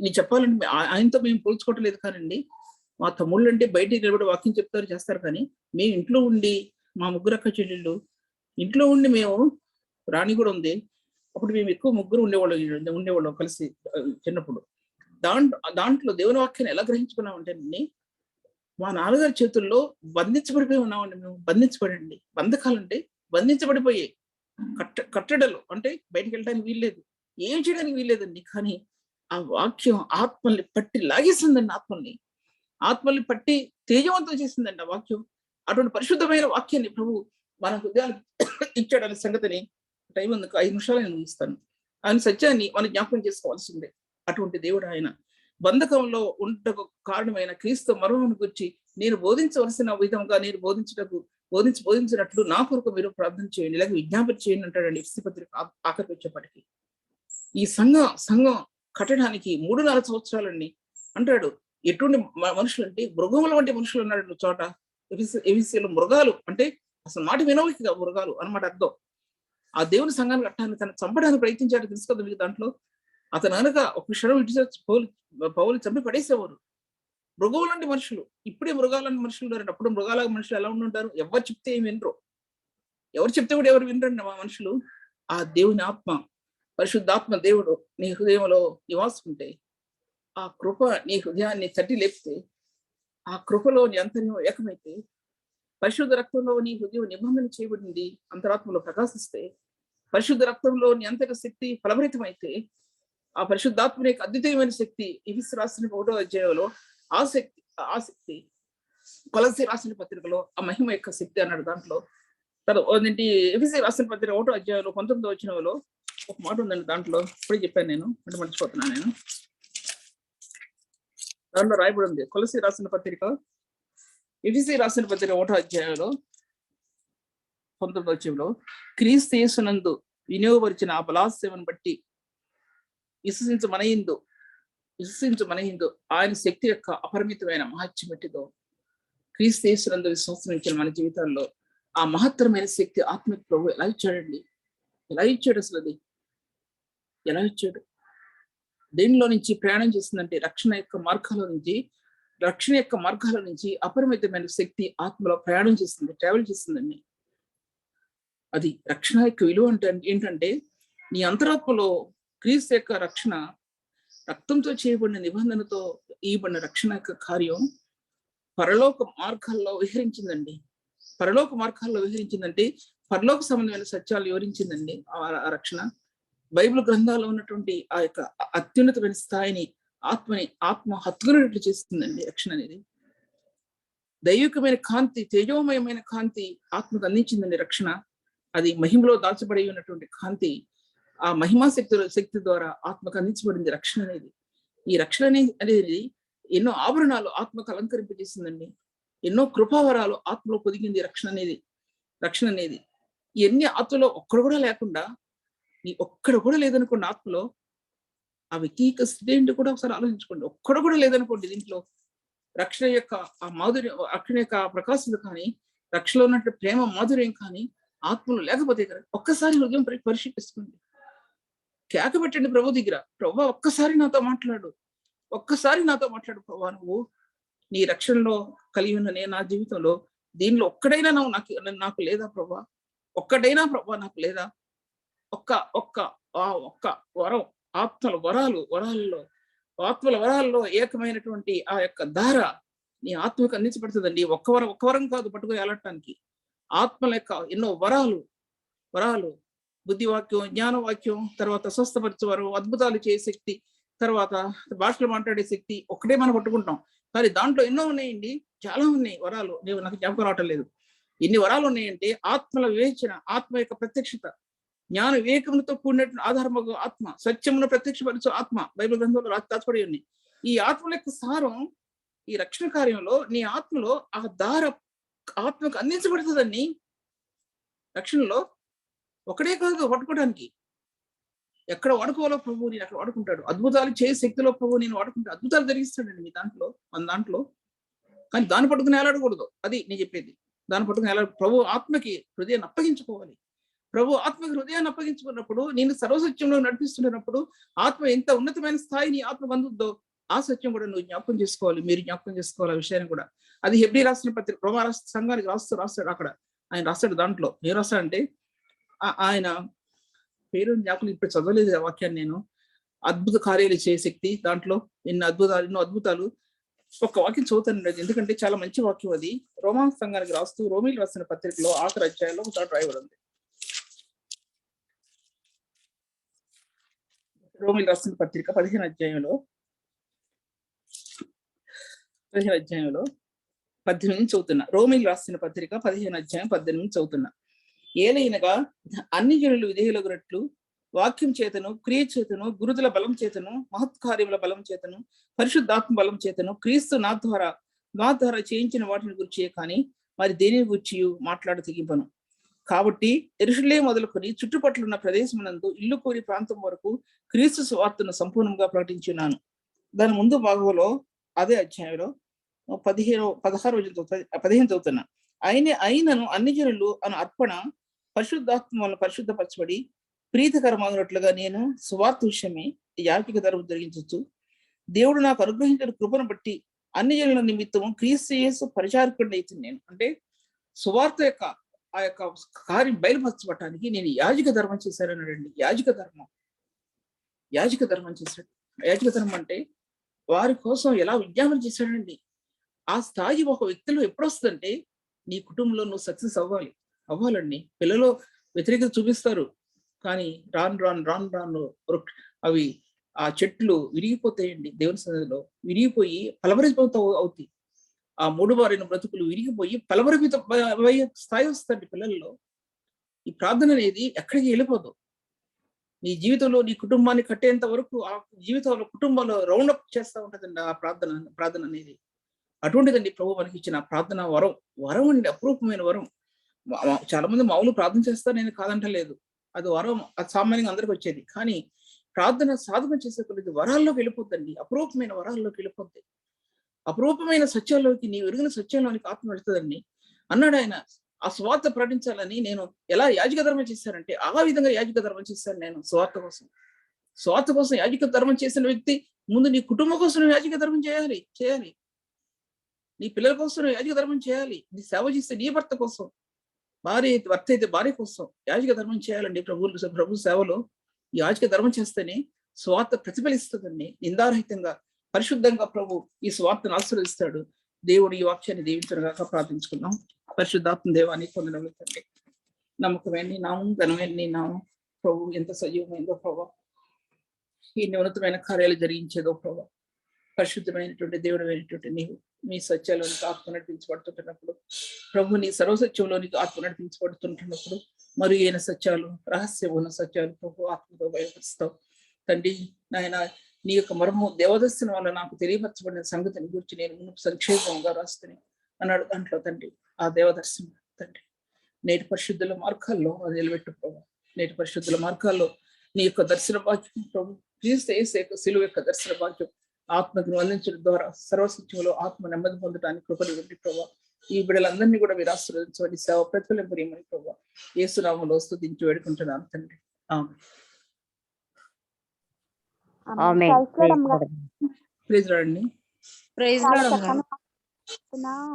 [SPEAKER 1] నీ చెప్పాలంటే ఆయనతో మేము పోల్చుకోవట్లేదు కానండి, మా తమ్ముళ్ళు అంటే బయటికి నిలబడి వాక్యం చెప్తారు చేస్తారు, కానీ మేము ఇంట్లో ఉండి మా ముగ్గురు అక్క చెల్లెళ్ళు ఇంట్లో ఉండి మేము రాణి కూడా ఉంది, అప్పుడు మేము ఎక్కువ ముగ్గురు ఉండేవాళ్ళం కలిసి చిన్నప్పుడు. దాంట్లో దేవుని వాక్యాన్ని ఎలా గ్రహించుకున్నామంటే మా నాన్నగారి చేతుల్లో బంధించబడిపోయి ఉన్నామండి. మేము బంధించబడండి, బంధకాలంటే బంధించబడిపోయాయి. కట్టడలు అంటే బయటికి వెళ్ళడానికి వీల్లేదు, ఏం చేయడానికి వీల్లేదండి. కానీ ఆ వాక్యం ఆత్మల్ని పట్టి లాగేసిందండి. ఆత్మల్ని పట్టి తేజవంతం చేసిందండి ఆ వాక్యం. అటువంటి పరిశుద్ధమైన వాక్యాన్ని ప్రభు మన హృదయాలకు ఇచ్చాడనే సంగతిని టైం ఉంది 5 నిమిషాలు నేను ముగిస్తాను. ఆయన సత్యాన్ని మనం జ్ఞాపకం చేసుకోవాల్సిందే. అటువంటి దేవుడు ఆయన. బంధకంలో ఉండటకు కారణమైన క్రీస్తు మర్మమును గురించి నేను బోధించవలసిన విధంగా నేను బోధించినట్లు నా కొరకు మీరు ప్రార్థన చేయండి, ఇలాగే విజ్ఞాపన చేయండి అంటాడండి ఎఫెసీ పత్రిక ఆఖరికి వచ్చేప్పటికి. ఈ సంఘం కట్టడానికి 3.5 సంవత్సరాలండి అంటాడు. ఎటువంటి మనుషులు అంటే మృగముల వంటి మనుషులు అన్నాడు చోట. ఎఫెసీలో మృగాలు అంటే అసలు మాట వినవుకి మృగాలు అన్నమాట అర్థం. ఆ దేవుని సంఘాన్ని కట్టడానికి తను చంపడానికి ప్రయత్నించాడు తెలుసుకోదు మీకు దాంట్లో. అతను అనగా ఒక క్షణం ఇటు పౌలు చంపి పడేసేవారు. మృగం లాంటి మనుషులు, ఇప్పుడే మృగాలాంటి మనుషులు ఉన్నారండి. అప్పుడు మృగాల మనుషులు ఎలా ఉండుంటారు? ఎవరు చెప్తే ఏమి వినరు, ఎవరు చెప్తే కూడా ఎవరు వినరండి మా మనుషులు. ఆ దేవుని ఆత్మ, పరిశుద్ధాత్మ దేవుడు నీ హృదయంలో నివాసం ఉంటే, ఆ కృప నీ హృదయాన్ని తట్టి లేపితే, ఆ కృపలో నీ అంతర్యం ఏకమైతే, పరిశుద్ధ రక్తంలో నీ హృదయం నిబంధన చేయబడింది, అంతరాత్మలో ప్రకాశిస్తే, పరిశుద్ధ రక్తంలో నీ అంతర శక్తి ఫలభరితమైతే, ఆ పరిశుద్ధాత్మ యొక్క అద్వితీయమైన శక్తి ఎఫెసీ రాసిన 1వ అధ్యాయంలో ఆ శక్తి కొలస్సీ రాసిన పత్రికలో ఆ మహిమ యొక్క శక్తి అన్నాడు. దాంట్లో ఏంటి, ఎఫెసీ రాసిన పత్రిక 1వ అధ్యాయంలో 19వ వచనంలో ఒక మాట ఉందండి. దాంట్లో ఇప్పుడే చెప్పాను నేను, అంటే మర్చిపోతున్నాను నేను. దాంట్లో రాయబడి ఉంది, కొలస్సీ రాసిన పత్రిక, ఎఫెసీ రాసిన పత్రిక 1వ అధ్యాయంలో 19వ వచనంలో, క్రీస్తు యేసునందు వినియోగపరిచిన ఆ బలాస్యమును బట్టి విశ్వసించు మనయిందు ఆయన శక్తి యొక్క అపరిమితమైన మహత్యం ఎట్టిదో, క్రీస్తు యేసునందు విశ్వసించిన మన జీవితాల్లో ఆ మహత్తరమైన శక్తి ఆత్మిక ప్రభు ఎలా ఇచ్చాడండి? ఎలా ఇచ్చాడు? అసలు అది ఎలా ఇచ్చాడు? దేనిలో నుంచి ప్రయాణం చేస్తుందంటే రక్షణ యొక్క మార్గాల నుంచి అపరిమితమైన శక్తి ఆత్మలో ప్రయాణం చేస్తుంది, ట్రావెల్ చేస్తుందండి. అది రక్షణ యొక్క విలువ అంటే ఏంటంటే, నీ అంతరాత్మలో క్రీస్తు యొక్క రక్షణ, రక్తంతో చేయబడిన నిబంధనతో ఇవ్వబడిన రక్షణ యొక్క కార్యం పరలోక మార్గాల్లో విహరించిందండి. పరలోక సంబంధమైన సత్యాలు వివరించిందండి ఆ రక్షణ. బైబిల్ గ్రంథాల్లో ఉన్నటువంటి ఆ యొక్క అత్యున్నతమైన స్థాయిని ఆత్మ హత్తుకునేట్లు చేస్తుందండి రక్షణ అనేది. దైవికమైన కాంతి, తేజోమయమైన కాంతి ఆత్మకు అందించిందండి రక్షణ. అది మహిమలో దాల్చబడి ఉన్నటువంటి కాంతి, ఆ మహిమా శక్తి ద్వారా ఆత్మకు అందించబడింది రక్షణ అనేది. ఈ రక్షణ అనేది ఎన్నో ఆభరణాలు ఆత్మకు అలంకరింపజేసిందండి. ఎన్నో కృపావరాలు ఆత్మలో పొదిగింది రక్షణ అనేది. ఇవన్నీ ఆత్మలో ఒక్కడు కూడా లేకుండా, ఒక్కడు కూడా లేదనుకోండి ఆత్మలో, ఆ వ్యక్తి యొక్క స్థితి ఏంటి కూడా ఒకసారి ఆలోచించుకోండి. ఒక్కడు కూడా లేదనుకోండి దీంట్లో, రక్షణ యొక్క ఆ మాధుర్యం, రక్షణ యొక్క ప్రకాశం కానీ, రక్షణలో ఉన్నట్టు ప్రేమ మాధుర్యం కానీ ఆత్మలో లేకపోతే కదా, ఒక్కసారి హృదయం పరిశీలిస్తుంది. కేక పెట్టండి ప్రభు దగ్గర, ప్రభు ఒక్కసారి నాతో మాట్లాడు ప్రభు, నువ్వు నీ రక్షణలో కలిగి ఉన్న నేను నా జీవితంలో దీనిలో ఒక్కడైనా నాకు లేదా ప్రభు, ఒక్కడైనా ప్రభు నాకు లేదా? ఒక్క వరం, ఆత్మల వరాల్లో ఏకమైనటువంటి ఆ యొక్క ధార నీ ఆత్మకు అందించబడుతుందండి. ఒక్క వరం కాదు పట్టుకుని వెళ్ళటానికి. ఆత్మల యొక్క ఎన్నో వరాలు, బుద్ధివాక్యం, జ్ఞానవాక్యం, తర్వాత స్వస్థపరిచేవారు, అద్భుతాలు చేసే శక్తి, తర్వాత భాషలు మాట్లాడే శక్తి ఒక్కటే మనం పట్టుకుంటాం. కానీ దాంట్లో ఎన్నో ఉన్నాయండి, చాలా ఉన్నాయి వరాలు. నాకు జ్ఞాపకం రావటం లేదు. ఎన్ని వరాలు ఉన్నాయంటే, ఆత్మల వివేచన, ఆత్మ యొక్క ప్రత్యక్షత, జ్ఞాన వివేకములతో కూడినటువంటి ఆధారమగు ఆత్మ, సత్యమును ప్రత్యక్షపరచు ఆత్మ, బైబిల్ గ్రంథంలో దాచబడి ఉన్నాయి. ఈ ఆత్మల యొక్క సారం ఈ రక్షణ కార్యంలో నీ ఆత్మలో ఆ దార ఆత్మకు అందించబడుతుందని. రక్షణలో ఒకటే కాదు పట్టుకోవడానికి, ఎక్కడ వాడుకోవాలో ప్రభు నేను అక్కడ వాడుకుంటాడు. అద్భుతాలు చేసే శక్తిలో ప్రభు నేను వాడుకుంటాడు. అద్భుతాలు జరిగిస్తాడండి మీ మన దాంట్లో. కానీ దాన్ని పట్టుకుని ఏలాడకూడదు. అది నేను చెప్పేది. దాన్ని పట్టుకుని ప్రభు ఆత్మకి హృదయాన్ని అప్పగించుకోవాలి. ప్రభు ఆత్మకి హృదయాన్ని అప్పగించుకున్నప్పుడు, నేను సర్వసత్యంలో నడిపిస్తున్నప్పుడు ఆత్మ ఎంత ఉన్నతమైన స్థాయి నీ ఆత్మ పొందుద్దో ఆ సత్యం కూడా నువ్వు జ్ఞాపకం చేసుకోవాలి, మీరు జ్ఞాపకం చేసుకోవాలి ఆ విషయాన్ని కూడా. అది హెబ్రీ రాసిన పత్రిక, రోమా సంఘానికి రాస్తాడు. అక్కడ ఆయన రాస్తాడు. దాంట్లో ఏం రాస్తాడంటే, ఆయన పేరు జ్ఞాపకం ఇప్పుడు చదవలేదు ఆ వాక్యాన్ని నేను. అద్భుత కార్యాలు చేసే శక్తి, దాంట్లో ఎన్నో అద్భుతాలు. ఒక వాక్యం చదువుతాను, ఎందుకంటే చాలా మంచి వాక్యం అది. రోమా సంఘానికి రోమీలు రాసిన పత్రికలో 6వ అధ్యాయంలో ఒక చోట రాయబడి ఉంది. రోమీలు రాసిన పత్రిక 15వ అధ్యాయంలో 18 నుంచి చదువుతున్నా. రోమీలు రాసిన పత్రిక 15వ అధ్యాయం 18 నుంచి చదువుతున్నా. ఏలైనగా అన్ని జనులు విధేయులగునట్లు వాక్యం చేతను, క్రియ చేతను, గురుతుల బలం చేతను, మహత్కార్యముల బలం చేతను, పరిశుద్ధాత్మ బలం చేతను, క్రీస్తు నా ద్వారా చేయించిన వాటిని గురించి కానీ మరి దేని గురించి మాట్లాడ తెగింపను. కాబట్టి యెరూషలేము మొదలుకొని చుట్టుపక్కల ఉన్న ప్రదేశమునందు ఇల్లు కోరి ప్రాంతం వరకు క్రీస్తు సువార్తను సంపూర్ణంగా ప్రకటించున్నాను. దాని ముందు భాగంలో అదే అధ్యాయంలో 15 చదువుతున్నా. అయినను అన్ని జనులు అను అర్పణ పరిశుద్ధాత్మ వలన పరిశుద్ధపరచబడి ప్రీతికరమగినట్లుగా నేను సువార్త విషయమే యాజక ధర్మం జరిగించవచ్చు. దేవుడు నాకు అనుగ్రహించిన కృపను బట్టి అన్ని జనుల నిమిత్తము క్రీస్తు యేసు పరిచారకుడిని అయితే నేను, అంటే సువార్త యొక్క ఆ యొక్క కార్యం బయలుపరచబడటానికి నేను యాజక ధర్మం చేశానన్నాడండి. యాజక ధర్మం చేశాడు. యాజక ధర్మం అంటే వారి కోసం ఎలా విజ్ఞాపన చేశాడండి. ఆ స్థాయి ఒక వ్యక్తిలో ఎప్పుడు వస్తుందంటే నీ కుటుంబంలో నువ్వు సక్సెస్ అవ్వాలండి. పిల్లలు వ్యతిరేకత చూపిస్తారు, కానీ రాను అవి ఆ చెట్లు విరిగిపోతాయండి. దేవుని సన్నిధిలో విరిగిపోయి ఫలభరితం అవుతాయి. ఆ మూడుబారిన బ్రతుకులు విరిగిపోయి ఫలభరిత స్థాయి వస్తుంది పిల్లల్లో. ఈ ప్రార్థన అనేది ఎక్కడికి వెళ్ళిపోదు. నీ జీవితంలో నీ కుటుంబాన్ని కట్టేంత వరకు ఆ జీవితంలో కుటుంబంలో రౌండప్ చేస్తూ ఉంటుందండి ఆ ప్రార్థన అనేది. అటువంటిదండి ప్రభు మనకి ఇచ్చిన ప్రార్థన వరం అండి, అపురూపమైన వరం. చాలా మంది మామూలు ప్రార్థన చేస్తారు, నేను కాదంటలేదు, అది వరం, అది సామాన్యంగా అందరికి వచ్చేది. కానీ ప్రార్థన సాధన చేసే కొద్ది వరాల్లోకి వెళ్ళిపోద్దండి, అపురూపమైన వరాల్లోకి వెళ్ళిపోద్ది. అపురూపమైన సత్యాల్లోకి, నీ ఎరిగిన సత్యంలోనికి ఆత్మ వెళ్తుందండి అన్నాడు ఆయన. ఆ స్వార్థ ప్రకటించాలని నేను ఎలా యాజక ధర్మం చేశానంటే ఆ విధంగా యాజక ధర్మం చేశాను నేను. స్వార్థ కోసం యాజక ధర్మం చేసిన వ్యక్తి ముందు నీ కుటుంబం కోసం యాజక ధర్మం చేయాలి. నీ పిల్లల కోసం యాజక ధర్మం చేయాలి. నీ సేవ చేస్తే నీ భర్త కోసం, భర్త అయితే భార్య కోసం యాజక ధర్మం చేయాలండి. ప్రభు సేవలో యాజక ధర్మం చేస్తేనే స్వార్థ ప్రతిఫలిస్తుందండి. నిందారహితంగా పరిశుద్ధంగా ప్రభు ఈ స్వార్థను ఆశీర్వదిస్తాడు. దేవుడు ఈ వాక్యాన్ని దీవించగాక ప్రార్థించుకున్నాం. పరిశుద్ధాత్మ దేవానికి పొందడం తండ్రి, నమ్మకమైన నీ నామం, ఘనమైన నీ నామం ప్రభు ఎంత సజీవమైందో ప్రభు, ఈ ఉన్నతమైన కార్యాలు జరిగించేదో ప్రభు. పరిశుద్ధమైనటువంటి దేవుడమైనటువంటి నీవు మీ సత్యాలోనికి ఆత్మ నడిపించబడుతుంటున్నప్పుడు ప్రభు, నీ సర్వసత్యంలోనికి ఆత్మ నడిపించబడుతుంటున్నప్పుడు మరి అయిన సత్యాలు, రహస్యం ఉన్న సత్యాలు ప్రభు ఆత్మతో బయలుపరుస్తావు తండ్రి. నాయన నీ యొక్క మర్మం దేవదర్శనం వల్ల నాకు తెలియపరచబడిన సంగతిని గురించి నేను మునుపు సంక్షేపంగా రాస్తుని అన్నాడు దాంట్లో తండ్రి. ఆ దేవదర్శనం తండ్రి నేటి పరిశుద్ధుల మార్గాల్లో అది నిలబెట్టు ప్రభు. నేటి పరిశుద్ధుల మార్గాల్లో నీ యొక్క దర్శన భాగ్యం ప్రభు, క్రీస్తు యేసు యొక్క సిలువ యొక్క దర్శన భాగ్యం ఆత్మకు అందించడం ద్వారా సర్వసత్యంలో ఆత్మ నెమ్మది పొందడానికి కృపలు ఇవ్వండి ప్రభు. ఈ బిడ్డలందరినీ కూడా మీరు ఆశీర్వదించండి, సేవ ప్రతిఫలింపమని ప్రభు యేసునామములో స్తుతించి వేడుకుంటున్నాను తండ్రి. ప్రైజ్ లార్డ్ అండి.
[SPEAKER 2] ప్రైజ్ లార్డ్ అమ్మా.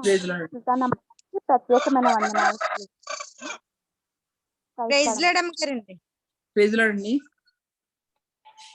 [SPEAKER 1] Praise lord.
[SPEAKER 3] ప్రత్యేకమైన వందనాలు.
[SPEAKER 2] ప్రైజ్ లార్డ్ అమ్మగారండి.
[SPEAKER 1] ప్రైజ్ లార్డ్ అండి.